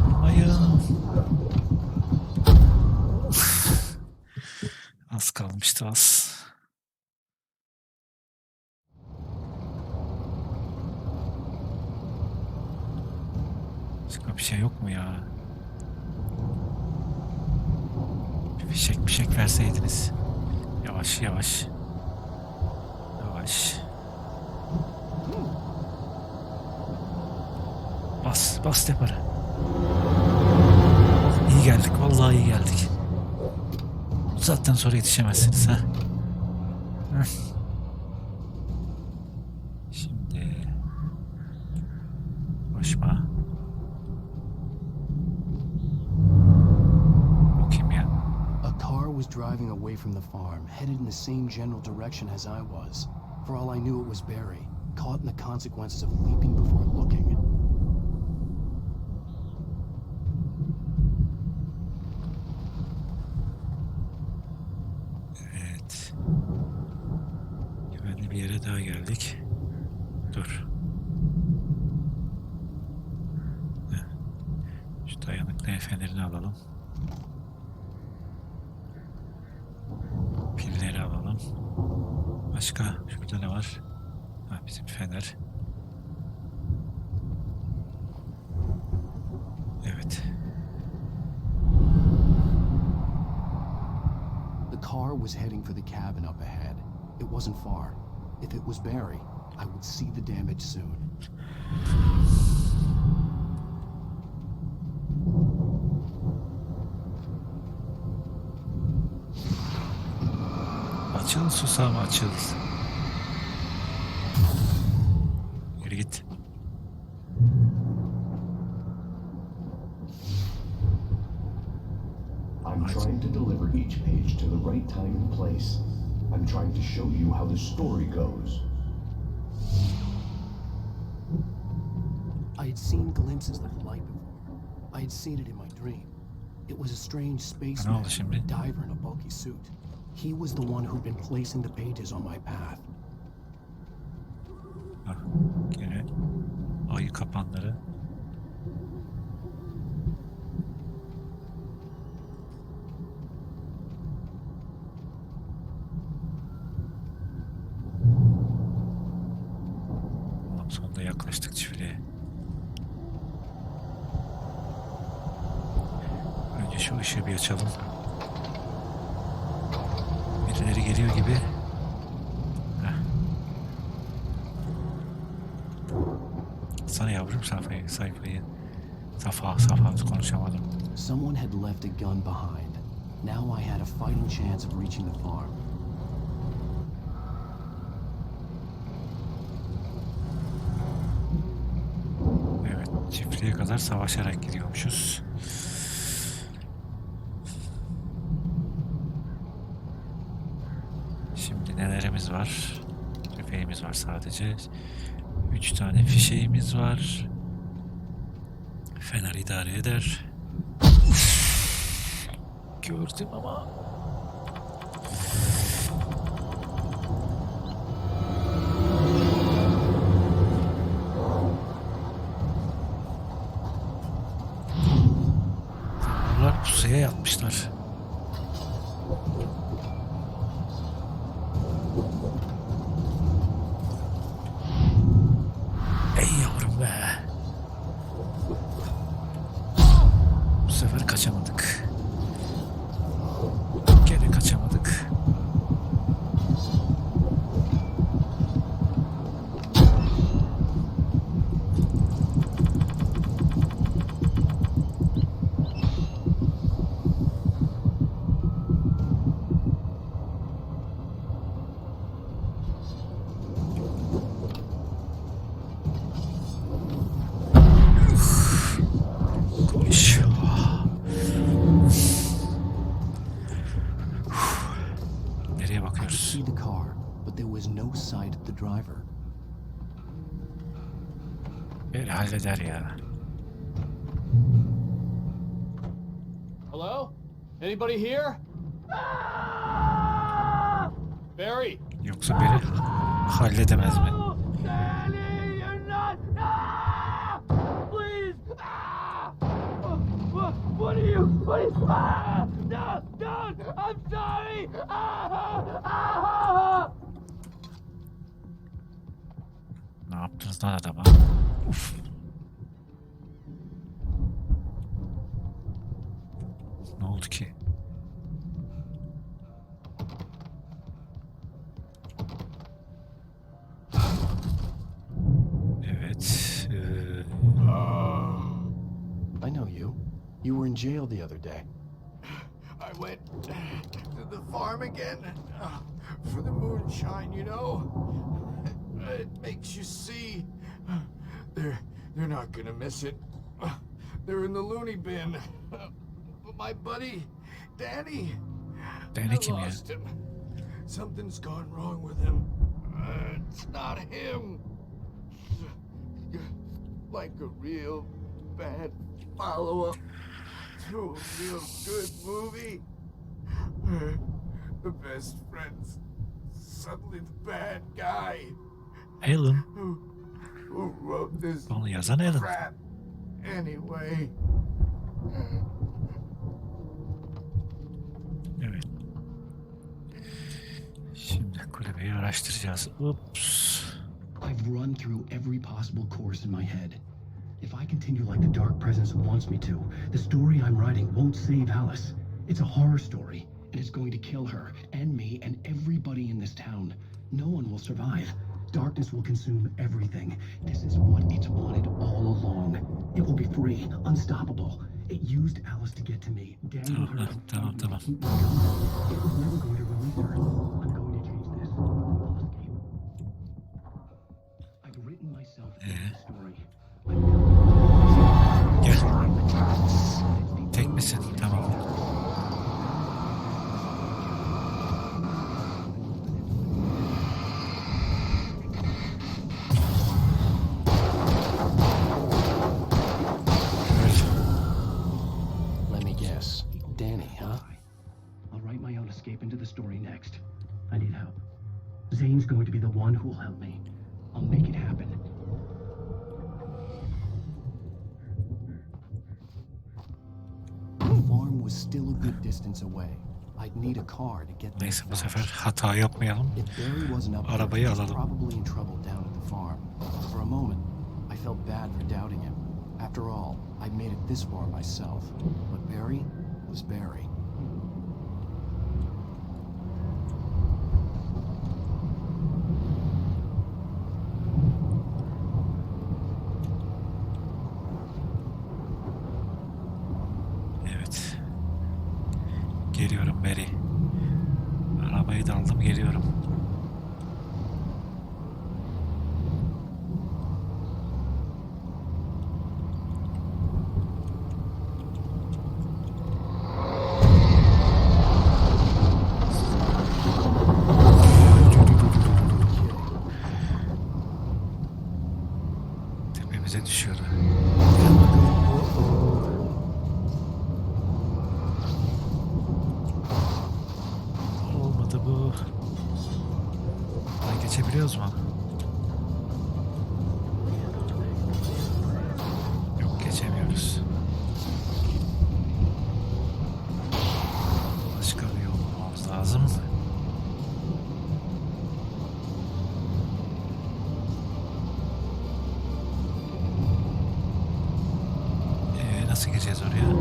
Vurmayın. Az kalmıştı az. Başka bir şey yok mu ya? Bir fişek verseydiniz. Yavaş. Bas deparı. İyi geldik, vallahi iyi geldik. Zaten sonra yetişemezsiniz ha. Şimdi koşma. Bu kim ya? A car was driving away from the farm, headed in the same general direction as I was. For all I knew, it was Barry, caught in the consequences of leaping before looking. Evet. Güvenli bir yere daha geldik. Dur. Heh. Şu dayanıklı fenerini alalım. Pilleri alalım. Başka şurada ne var? Ha, bizim fener. Evet. The car was heading for the cabin up ahead. It wasn't far. If it was Barry, I would see the damage soon. Açıl susam açıl. Yürü git. I'm trying to deliver each page to the right time and place. I'm trying to show you how the story goes. I had seen glimpses of the light before. I had seen it in my dream. It was a strange spaceman, oldu şimdi? a diver in a bulky suit. He was the one who'd been placing the pages on my path. Bak, gene ayı kapanları. Tamam, sonunda yaklaştık çiftliğe. Önce şu ışığı bir açalım. Birileri geliyor gibi. Heh. Sana yavrum sayfayı. Safa konuşamadım. Someone had left a gun behind. Now I had a fighting chance of reaching the farm. Evet, çiftliğe kadar savaşarak gidiyormuşuz. Şimdi nelerimiz var? Tüfeğimiz var sadece. 3 tane fişeğimiz var. Fener idare eder. Gördüm ama. Bunlar pusuya yatmışlar. Ey yavrum be. Bu sefer kaçamadık. Gene kaçamadık. Koş. Nereye I could bakıyoruz? see the car, but there was no sight of the driver. Böyle halleder ya. Hello? Anybody here? Barry? Yoksa biri halledemez mi? Danny, you're not. Please. What are you? What is? No, don't. I'm sorry. Ne yaptınız lan adama? Uf. Ne oldu ki? Evet. I know you. You were in jail the other day. I went to the farm again for the moonshine, you know. It makes you see. They're not gonna miss it. They're in the loony bin. But my buddy, Danny, Danny I kim ya? lost him. Something's gone wrong with him. It's not him. Like a real bad follow-up to a real good movie. The best friend's suddenly the bad guy Alan. who wrote this Onu yazan Alan. crap anyway. Evet. Şimdi kulübeyi araştıracağız. Ups. I've run through every possible course in my head. If I continue like the Dark Presence wants me to, the story I'm writing won't save Alice. It's a horror story, and it's going to kill her, and me, and everybody in this town. No one will survive. Darkness will consume everything. This is what it's wanted all along. It will be free, unstoppable. It used Alice to get to me. Daniel her Tamam. It was never going to release her. I'm going to change this. I'll escape. I've written myself into the story. Gel. Tek misin? Tamam. Let me guess. Danny, huh? I'll write my own escape into the story next. I need help. Zane's going to be the one who will help me. I'll make it happen. The farm was still a good distance away. I'd need a car to get there. Neyse bu sefer hata yapmayalım. If Barry wasn't up there, Arabayı he was alalım. probably in trouble down at the farm. For a moment, I felt bad for doubting him. After all, I'd made it this far myself. But Barry was Barry. Evet. Geliyorum Mary. Arabayı da aldım, geliyorum. Tepemize düşüyordu. Olmadı bu. Buradan geçebiliyoruz mu? Yok, geçemiyoruz. Başka bir yol bulmamız lazım. Nasıl gireceğiz oraya?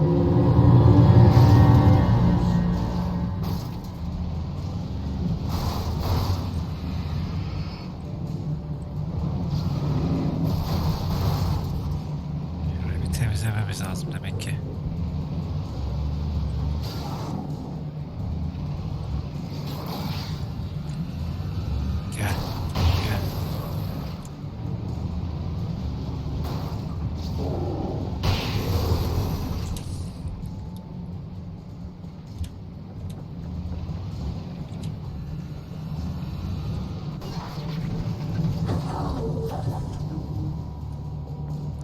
Şöyle bir temizlememiz lazım demek ki. Gel. Gel.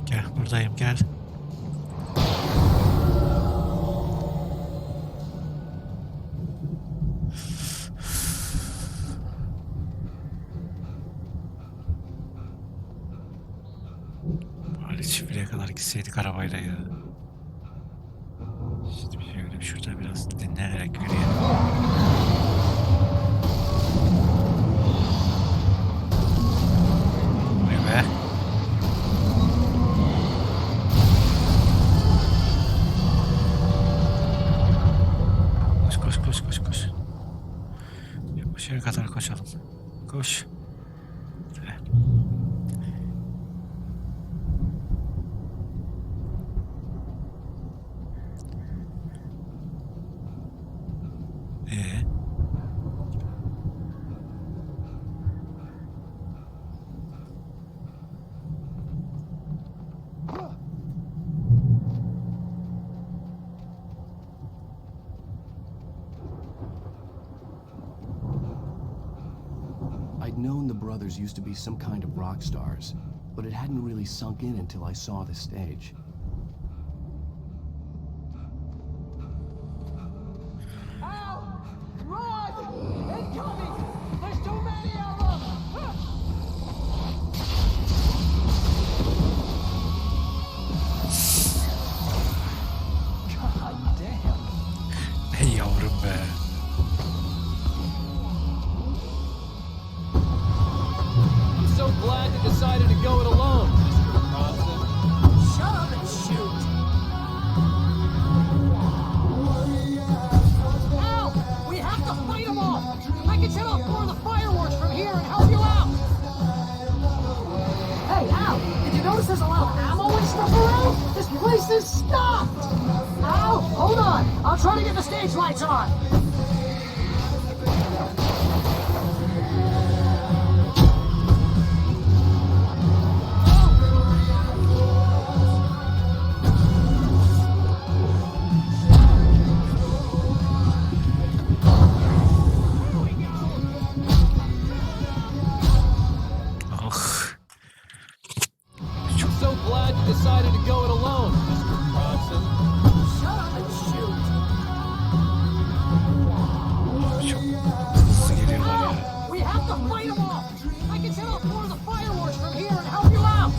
Gel, buradayım, gel. Bari çiftliğe kadar gitseydik arabayla ya. Şimdi şöyle şurada biraz dinlenerek yürüyelim. Vay be. Koş. Yavaşaya kadar koşalım. Koş. Heh. I'd known the brothers used to be some kind of rock stars, but it hadn't really sunk in until I saw the stage. Al! Run! Incoming! There's too many of them! God damn! Hey yavrum be. I'm so glad you decided to go it alone, Mr. Carlson. place is stopped! Ow! Hold on! I'll try to get the stage lights on! Decided to go it alone, Mr. Bronson. Shut up and shoot! Çok hızlı geliyorlar ya. We have to fight them off! I can set off more of the fireworks from here and help you out!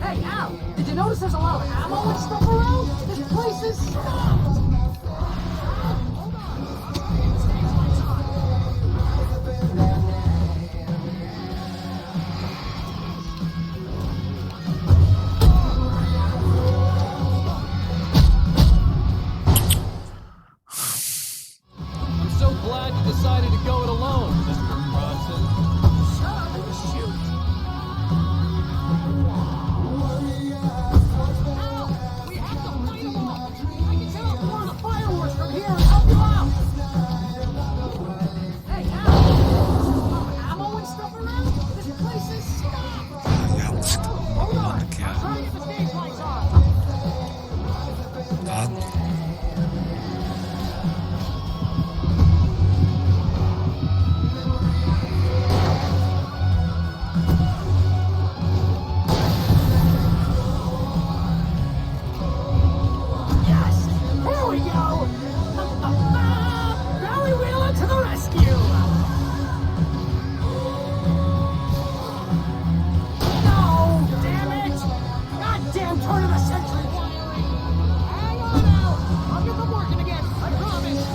Hey, Al! Did you notice there's a lot of ammo and stuff around? This place is stopped! Hold on! Stage lights on! Glad you decided to go it alone, Mr. Bronson. Shut up and shoot! Al, we have to fight them off! I can set off more of the fireworks from here and help you out! Hey, Al! There's a lot of ammo and stuff around? This place is stopped! Yanlışlıkla Hold on! kullandık ya. I'll try to get the stage lights on! Lan. Yes! Here we go! Barry Wheeler to the rescue! No! Damn it! Goddamn turn of the century wiring! Hang on now! I'll get them working again, I promise!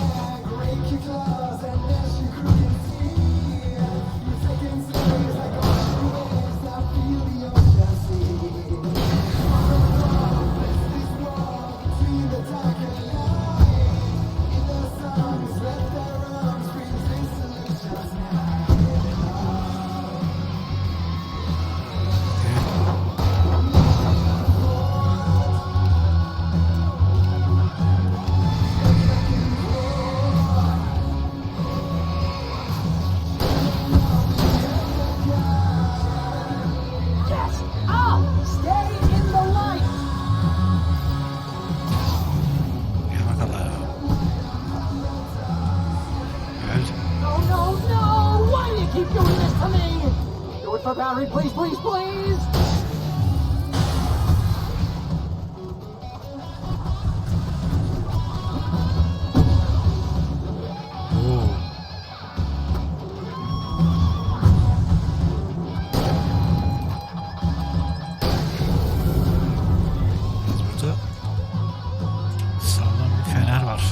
Yes! Al! Stay in the light! Gel bakalım. Öl. No, no, no! Why do you keep doing this to me? Do it for Barry, please, please, please! Oo. Burada sağlam bir fener var.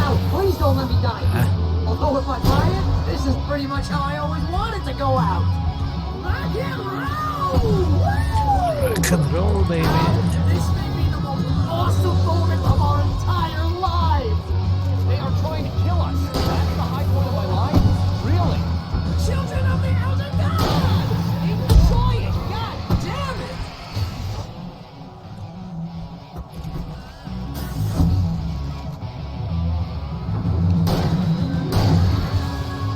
Al, please don't let me die. Heh. Although if I buy it, this is pretty much how I always wanted to go out. Rock and roll! Woo! Rock and roll baby. This may be the most awesome moment of our entire lives! They are trying to kill us. That's the high point of my life? Really? Children of the Elder God! Enjoy it! God damn it!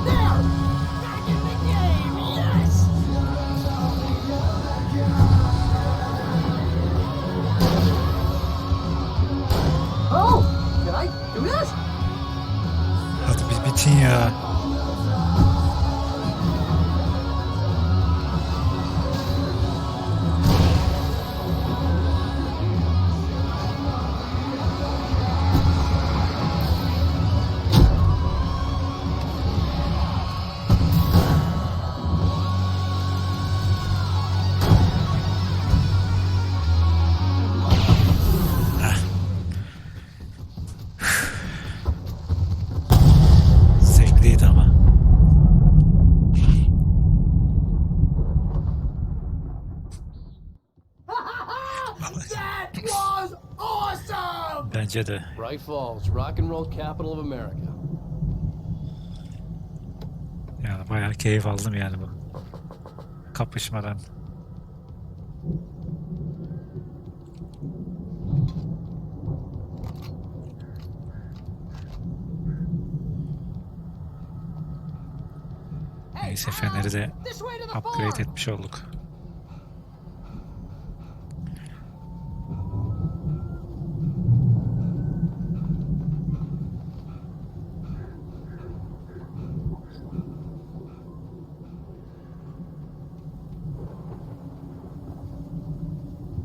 There! Back in the game! Yes! Oh! Can I do this? Hadi bir bitin ya. Zevkliydi ama. That was awesome! Bence de. Bright Falls, rock and roll capital of America. Yani bayağı keyif aldım yani bu. kapışmadan. Neyse feneri de upgrade etmiş olduk.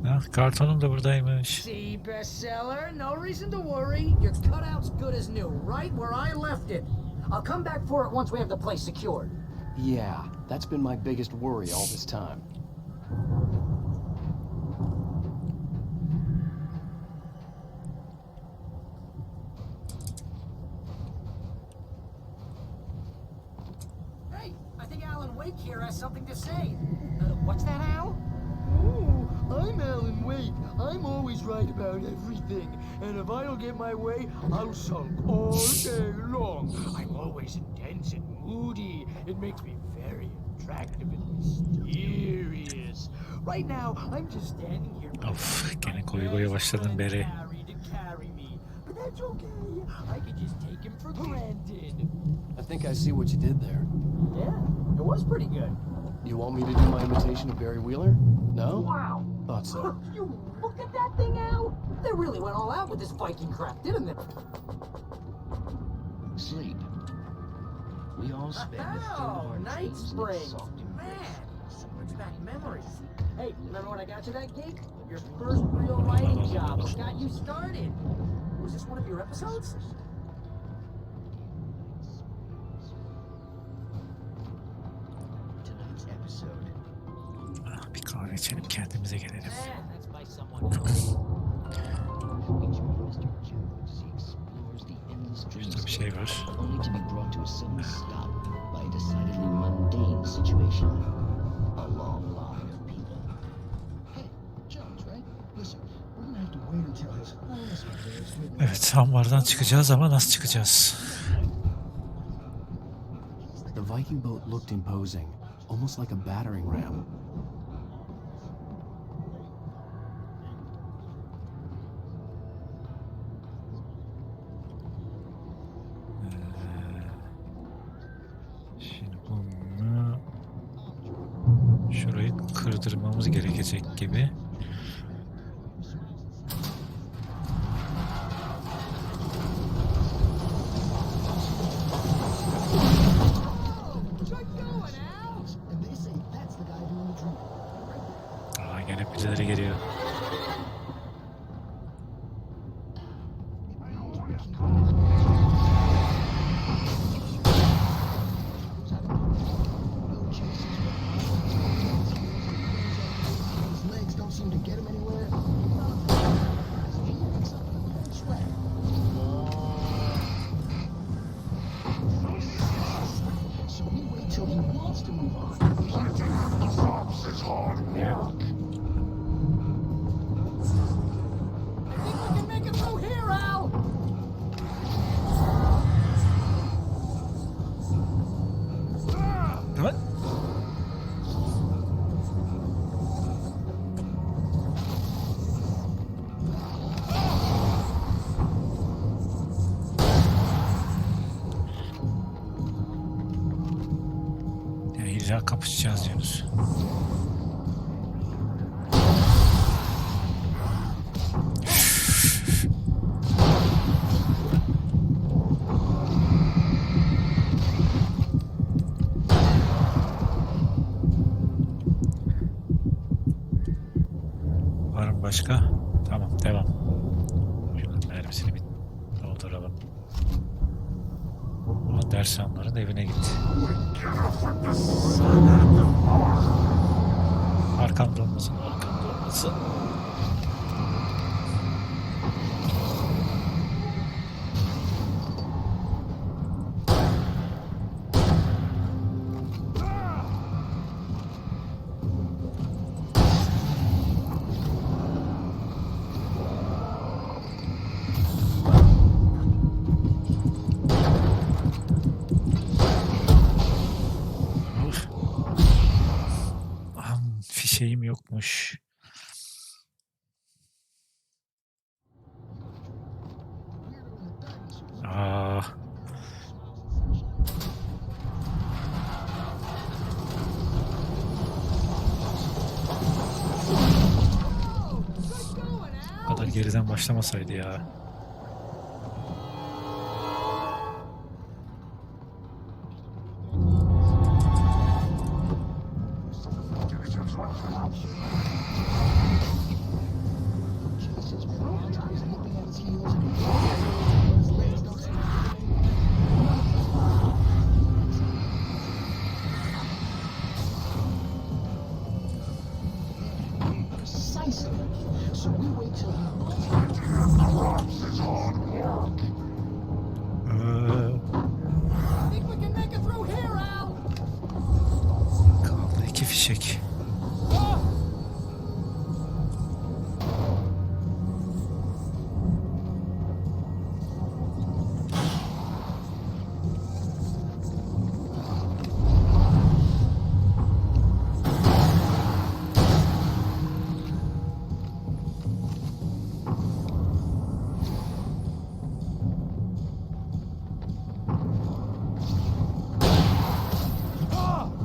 Ah, kartonum da buradaymış. See, bestseller? No reason to worry. Your cutout's good as new, right where I left it. I'll come back for it once we have the place secured. Yeah, that's been my biggest worry all this time. Hey, I think Alan Wake here has something to say. What's that, Al? Ooh, I'm Alan Wake. I'm always right about everything. And if I don't get my way, I'll sulk all day long. I'm always intense and moody. It makes me very attractive and mysterious. Right now, I'm just standing here. Of, gene koyu başladın beri. But that's okay. I can just take him for granted. I think I see what you did there. Yeah, it was pretty good. You want me to do my imitation of Barry Wheeler? No? Wow. Thought so. You look at that thing, Al. They really went all out with this Viking crap, didn't they? Sleep. We all spend a third of our Night dreams in Springs. exalted Man, brings back memories. Hey, remember when I got you that gig? Your first real writing job. What got you started? Was this one of your episodes? tonight's episode. Ah, bir kahve içelim kendimize gelelim. Man, that's by someone else. Featuring Mr. Jones, he explores the endless Şurada bir şey var. only to be brought to a sudden stop by a decidedly mundane situation. A long line of people. Hey, Jones, right? Listen, we're gonna have to wait until his wholeness prevails with Evet, ambardan çıkacağız ama nasıl çıkacağız? The Viking boat looked imposing, almost like a battering ram. Şimdi bunu şurayı kırdırmamız gerekecek gibi. and they say that's the guy doing the drinking. Aa, gene birileri geliyor. His legs don't seem to get him anywhere. Swear. So we wait till he wants to move on. I think we can make it through here, Al. Lan! Yani illa kapışacağız diyoruz. Var mı başka? Tamam, devam. Şunun mermisini bir dolduralım. Ulan Dersanların evine gitti. Arkamda olmasın, arkamda olmasın. Uf. şeyim yokmuş. Aa. Bu kadar geriden başlamasaydı ya. Kaldı 2 fişek.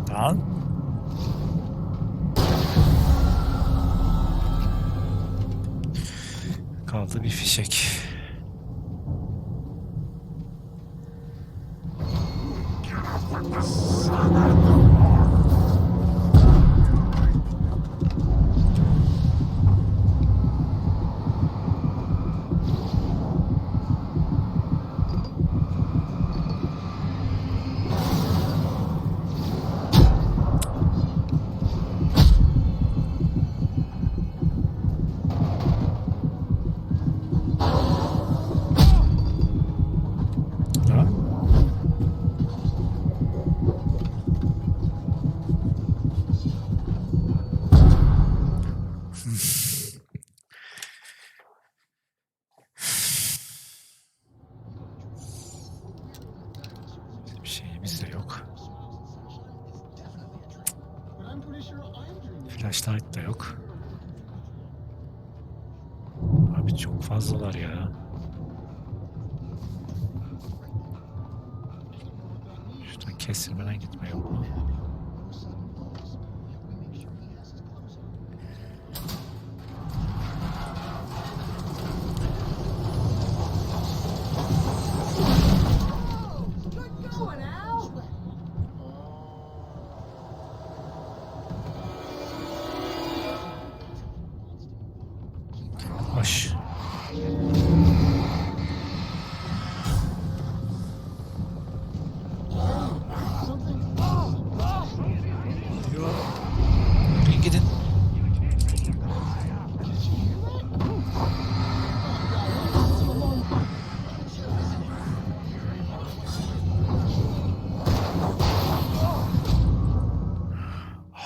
Lan. Kaldı bir fişek. Ha? Bir şeyimiz de yok. Flashlight da yok. Abi çok fazlalar ya. Şuradan kestirmeden gitme yok mu? Hoş. Diyor. Yürüyün gidin.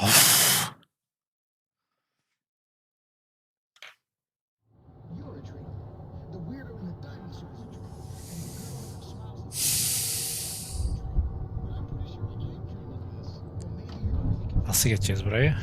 Of. Nasıl geçeceğiz burayı?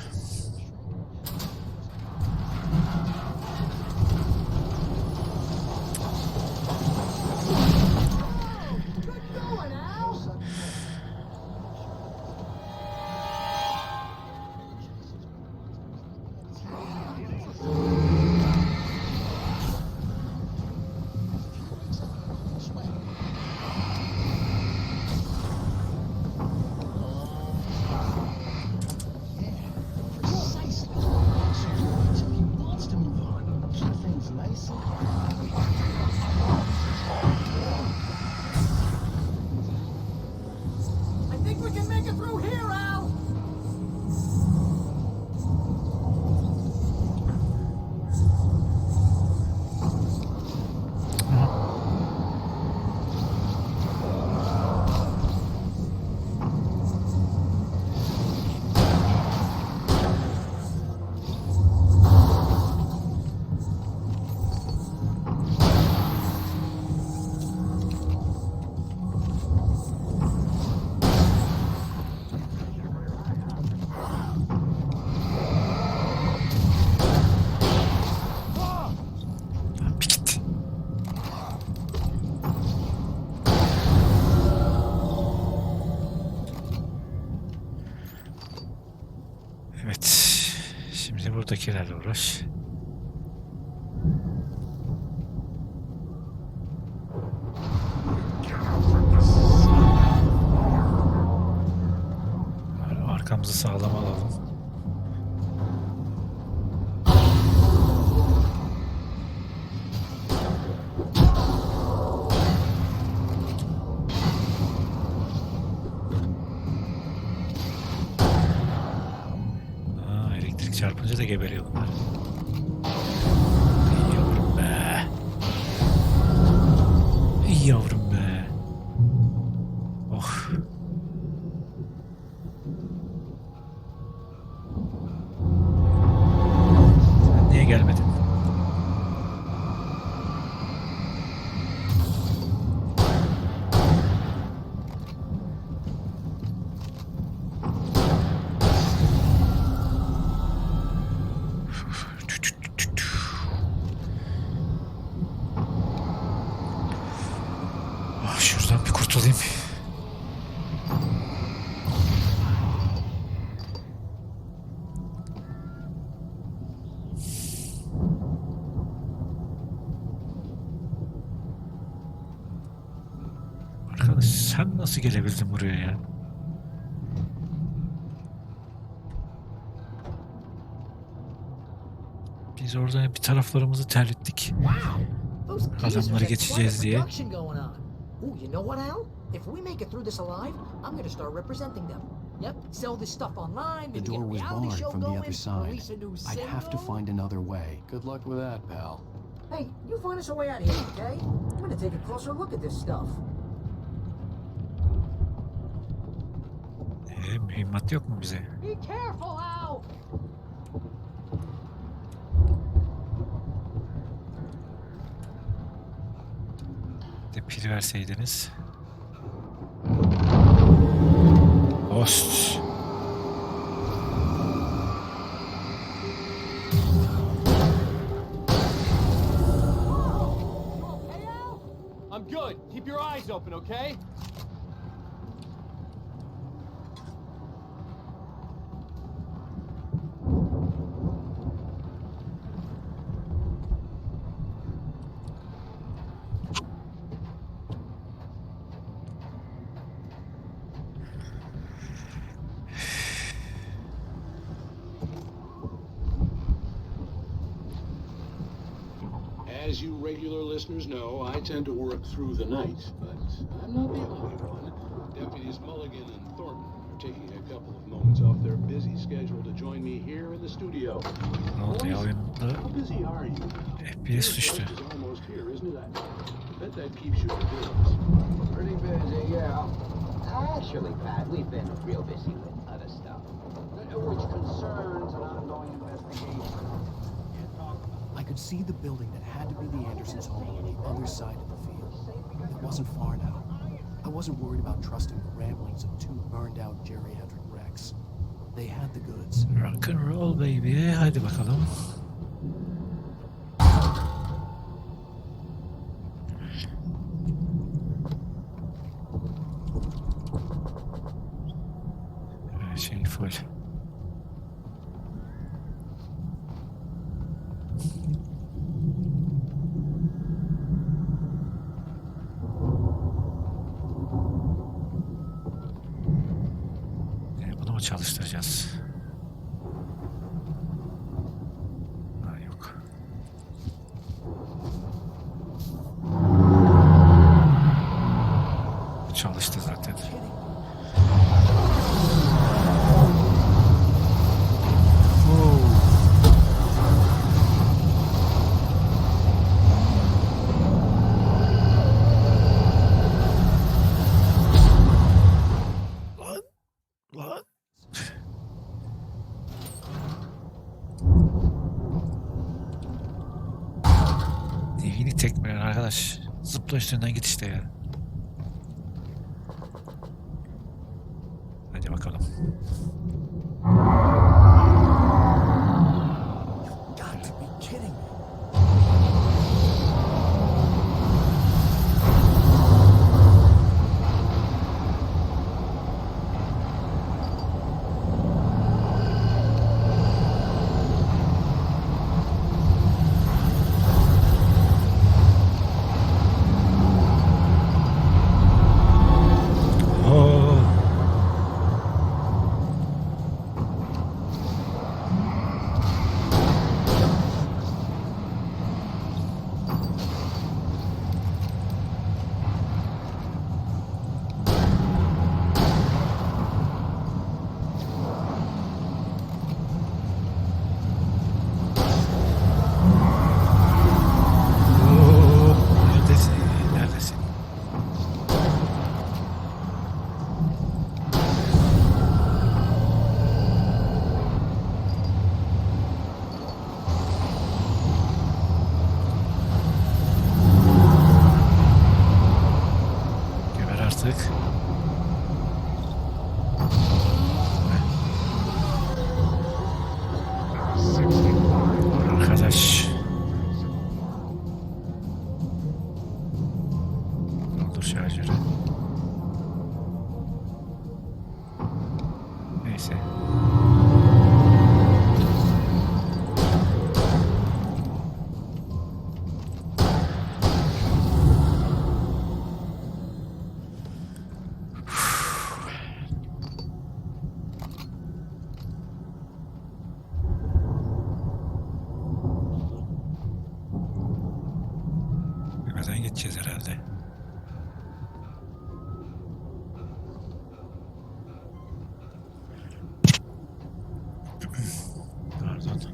Evet. Şimdi buradakilerle uğraş. Arkamızı sağlam alalım. Elektrik çarpınca da geberiyor bunlar. İyi yavrum be. İyi yavrum be. Oh. Sen niye gelmedin? Ah, şuradan bir kurtulayım. Arkadaş sen nasıl gelebildin buraya ya? Biz orada bir taraflarımızı terlettik. Those geezers Adamları had geçeceğiz quite a diye. production going on. Ooh, you know what, Al? If we make it through this alive, I'm gonna start representing them. Yep, sell this stuff online, The maybe get a door was reality barred show from the going, other side. release a new I'd have to single. find another way. Good luck with that, pal. Hey, you find us a way out of here, okay? I'm gonna take a closer look at this stuff. Mühimmat yok mu bize? Be careful, Al! Bir de pil verseydiniz. Host. I'm good. Keep your eyes open, okay? As you regular listeners know, I tend to work through the night, but I'm not the only one. Deputies Mulligan and Thornton are taking a couple of moments off their busy schedule to join me here in the studio. Ne oldu ya oyunda? How busy are you? FPS düştü. Your break is almost here, isn't it? I bet that keeps you in business. Pretty busy, yeah. Actually, Pat, we've been real busy with other stuff, which concerns an ongoing investigation. I could see the building that had to be the Andersons' home on the other side of the field. It wasn't far now. I wasn't worried about trusting the ramblings of two burned-out geriatric wrecks. They had the goods. Rock and roll baby. Hadi bakalım. Şey full. Bunu mu çalıştıracağız? Ha, yok. Çalıştı zaten. Lan. Dihini tekmeler arkadaş. Zıpla üstünden git işte ya. Hadi bakalım. Got to be kidding me. Flash. Olur şarjörü. Neyse. Birazdan gideceğiz herhalde. Pardon.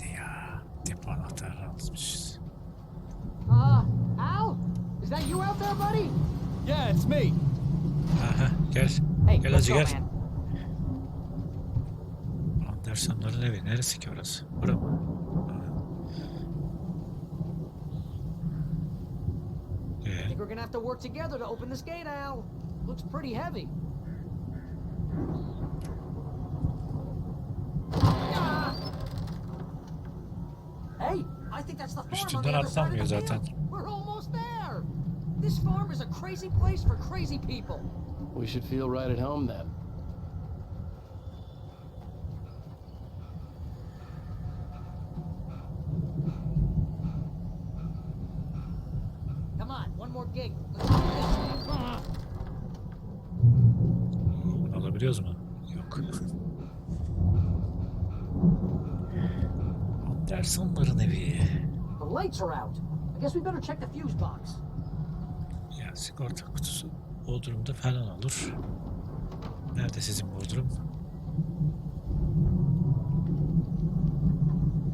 Ya, depo anahtarı almışız. Al? Is that you out there, buddy? Yeah, it's me. Aha, gel. Hey, Gel let's hacı go, gel. man. Anderson'ların evi. Neresi ki orası? Bura mı? I think we're gonna have to work together to open this gate, Al. Looks pretty heavy. Ah! Hey, I think that's the farm on Üstünden the other side of atlanmıyor the zaten. hill. We're almost there. This farm is a crazy place for crazy people. We should feel right at home then. Come on, one more gate. Let's do this. Bunu alabiliyoruz mu? Yok. Anderson'ların evi. The lights are out. I guess we better check the fuse box. Ya sigorta kutusu Bodrum'da falan olur. Nerede sizin Bodrum?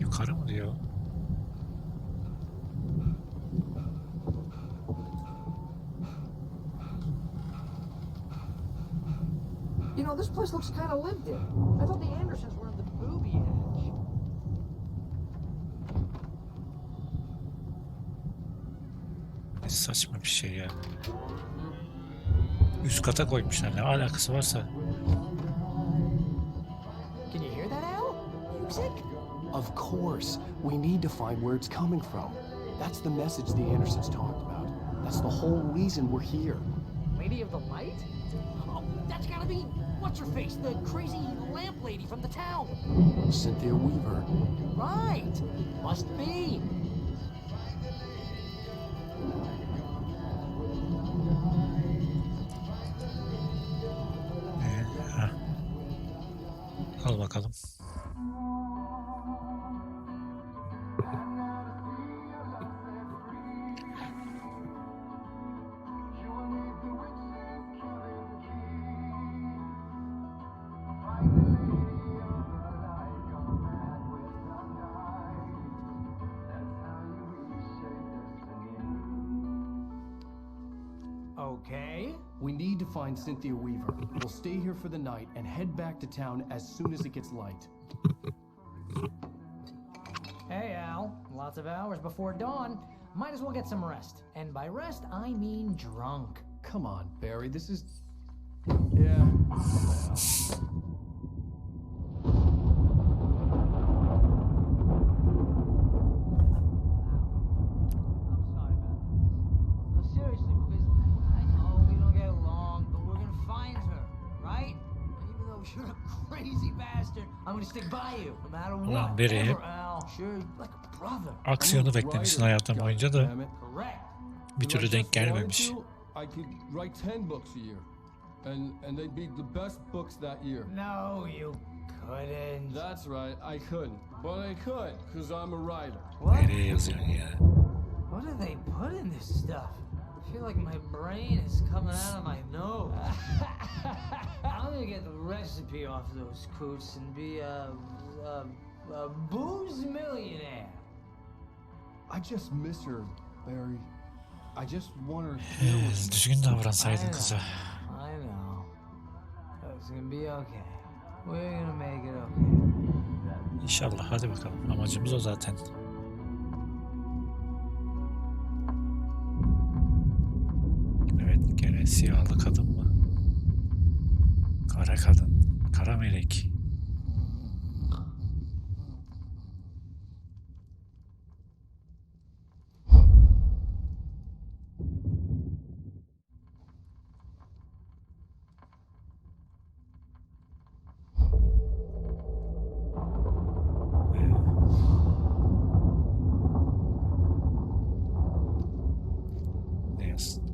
Yukarı mı diyor? You know, this place looks kind of lived in. I thought the Andersons were on the booby edge. Ne saçma bir şey ya. Üst kata koymuşlar. Ne alakası varsa. Can you hear that, Al? Music? Of course. We need to find where it's coming from. That's the message the Andersons talked about. That's the whole reason we're here. Lady of the Light? Oh, that's gotta be what's-her-face, the crazy lamp lady from the town. Cynthia Weaver. Right. Must be. Ha. Al bakalım. Okay. We need to find Cynthia Weaver. We'll stay here for the night and head back to town as soon as it gets light. Hey, Al. Lots of hours before dawn. Might as well get some rest. And by rest, I mean drunk. Come on, Barry, this is... Yeah. Seriously, because I know we don't get along, but we're gonna find her, right? Even though you're a crazy bastard, I'm gonna stick by you, no matter Ulan what. biri hep Ever, Al. Sure, like a brother. aksiyonu beklemişsin hayatım boyunca da Correct. bir türlü denk gelmemiş. I could write 10 books a year, and they'd be the best books that year. No, you couldn't. That's right, I couldn't, but I could, cause I'm a writer. What? Nereye yazıyorsun ya? What do they put in this stuff? I feel like my brain is coming out of my nose. I'm gonna get the recipe off those coots and be a booze millionaire. I just miss her, Barry. I just want her here with me. Düzgün davransaydın kıza. I know. It's gonna be okay. We're gonna make it okay. İnşallah, hadi bakalım. Amacımız o zaten. Evet, gene siyahlı kadın mı? Kara kadın, kara melek. Ne yazsın?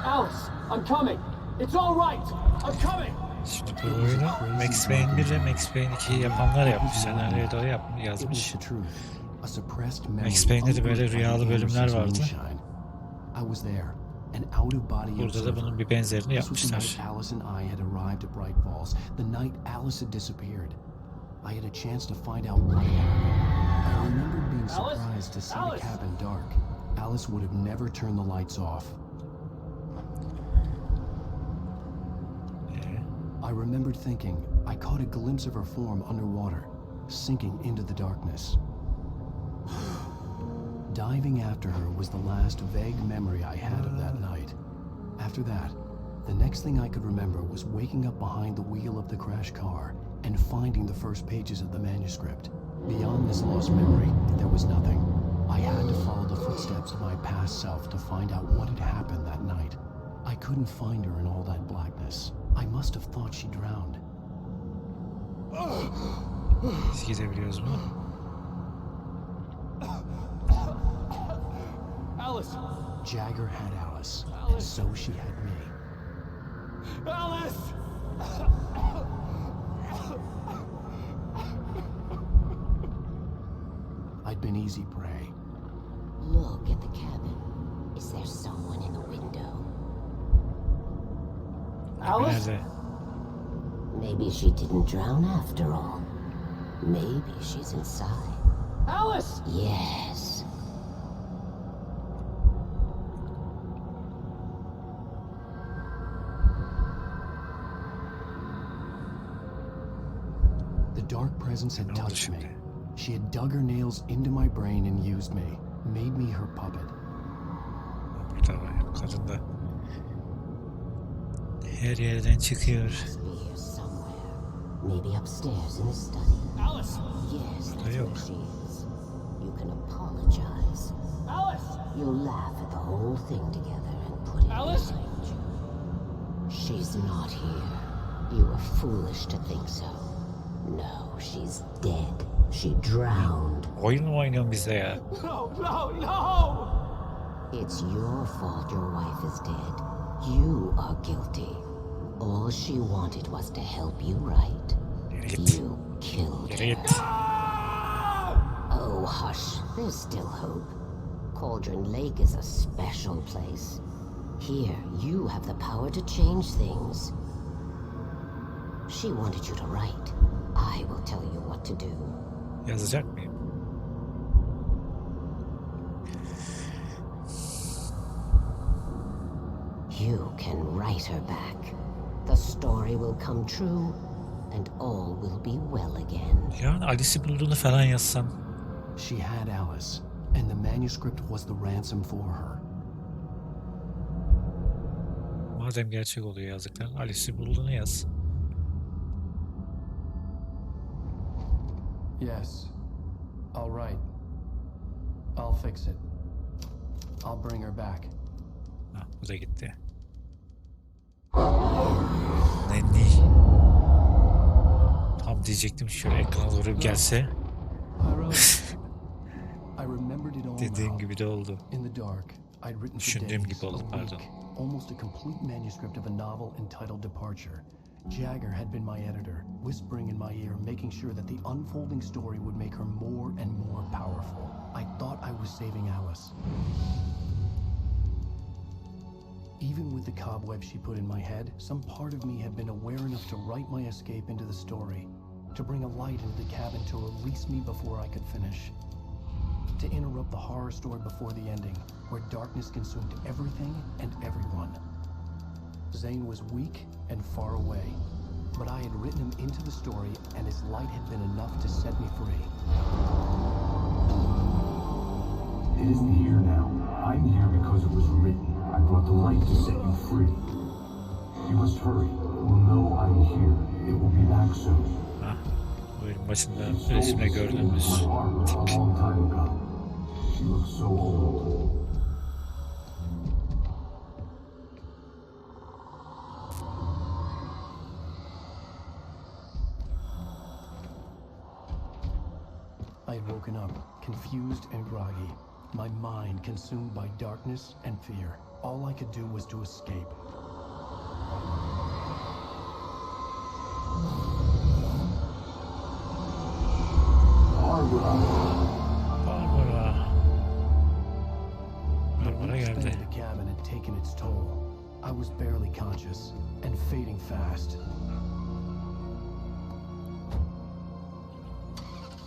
Alice, I'm coming. It's all right. I'm coming. Şimdi bu oyunu Max Payne 1 ile Max Payne 2'yi yapanlar yapmış. Senaryoyu da o yazmış. Max Payne'de de böyle rüyalı bölümler vardı. Burada da bunun bir benzerini yapmışlar. Alice and I had arrived at Bright Falls, the night Alice had disappeared. I had a chance to find out what had happened. I remembered being surprised to see the cabin dark. Alice would have never turned the lights off. I remembered thinking I caught a glimpse of her form underwater, sinking into the darkness. Diving after her was the last vague memory I had of that night. After that, the next thing I could remember was waking up behind the wheel of the crash car and finding the first pages of the manuscript. Beyond this lost memory, there was nothing. I had to follow the footsteps of my past self to find out what had happened that night. I couldn't find her in all that blackness. I must have thought she drowned. Biz gidebiliyoruz mu? Alice! Jagger had Alice, and so she had me. Alice! I'd been easy prey. Look at the cabin. Is there someone in the window? Alice? Maybe she didn't drown after all. Maybe she's inside. Alice! Yes. The dark presence had touched me. She had dug her nails into my brain and used me, made me her puppet. Burada kadın da her yerden çıkıyor. Maybe upstairs in the study. Alice! Yes, that's Burada yok. where she is. You can apologize. Alice! You'll laugh at the whole thing together and put it Alice? behind you. She's not here. You were foolish to think so. No, she's dead. She drowned. Oyun mu oynuyorsun bizde ya? No, no, no! It's your fault your wife is dead. You are guilty. All she wanted was to help you right. You killed her. Oh, hush. There's still hope. Cauldron Lake is a special place. Here, you have the power to change things. She wanted you to write. I will tell you what to do. Yazacak mıyım? You can write her back. The story will come true, and all will be well again. Yani Alice'i bulduğunu falan yazsam. She had Alice, and the manuscript was the ransom for her. Madem gerçek oluyor yazdıklar, Alice'i bulduğunu yaz. Yes, I'll write. I'll fix it. I'll bring her back. Ha, bu da gitti. Nenni. Tam diyecektim şöyle ekrana doğru gelse. Dediğim gibi de oldu. Düşündüğüm gibi oldu, pardon. Almost a complete manuscript of a novel entitled Departure. Jagger had been my editor, whispering in my ear, making sure that the unfolding story would make her more and more powerful. I thought I was saving Alice. Even with the cobweb she put in my head, some part of me had been aware enough to write my escape into the story, to bring a light into the cabin to release me before I could finish, to interrupt the horror story before the ending, where darkness consumed everything and everyone. Zane was weak and far away, but I had written him into the story, and his light had been enough to set me free. It isn't here now. I'm here because it was written. I brought the light to set you free. You must hurry. It will know I'm here. It will be back soon. Oyunun başında resimde gördüğümüz tip. She looks so old. I had woken up, confused and groggy, my mind consumed by darkness and fear. All I could do was to escape. Barbara geldi. The cabin had taken its toll. I was barely conscious and fading fast.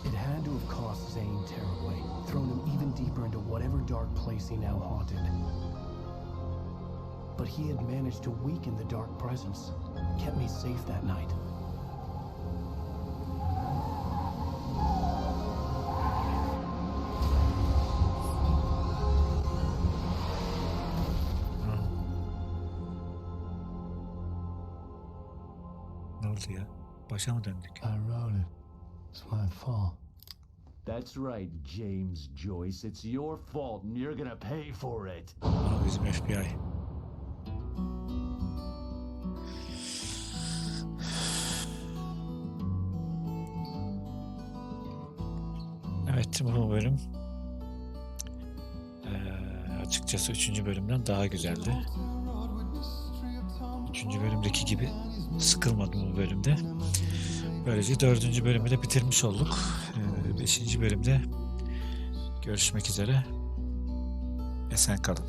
It had to have cost Zane terribly, thrown him even deeper into whatever dark place he now haunted. But he had managed to weaken the dark presence, kept me safe that night. Ne oldu ya? Başa mı döndük? I wrote it. It's my fault. That's right, James Joyce. It's your fault and you're gonna pay for it. Bizim FBI. Evet, bu bölüm açıkçası 3. bölümden daha güzeldi. 3. bölümdeki gibi sıkılmadım bu bölümde. Böylece 4. bölümü de bitirmiş olduk. 5. bölümde görüşmek üzere. Esen kalın.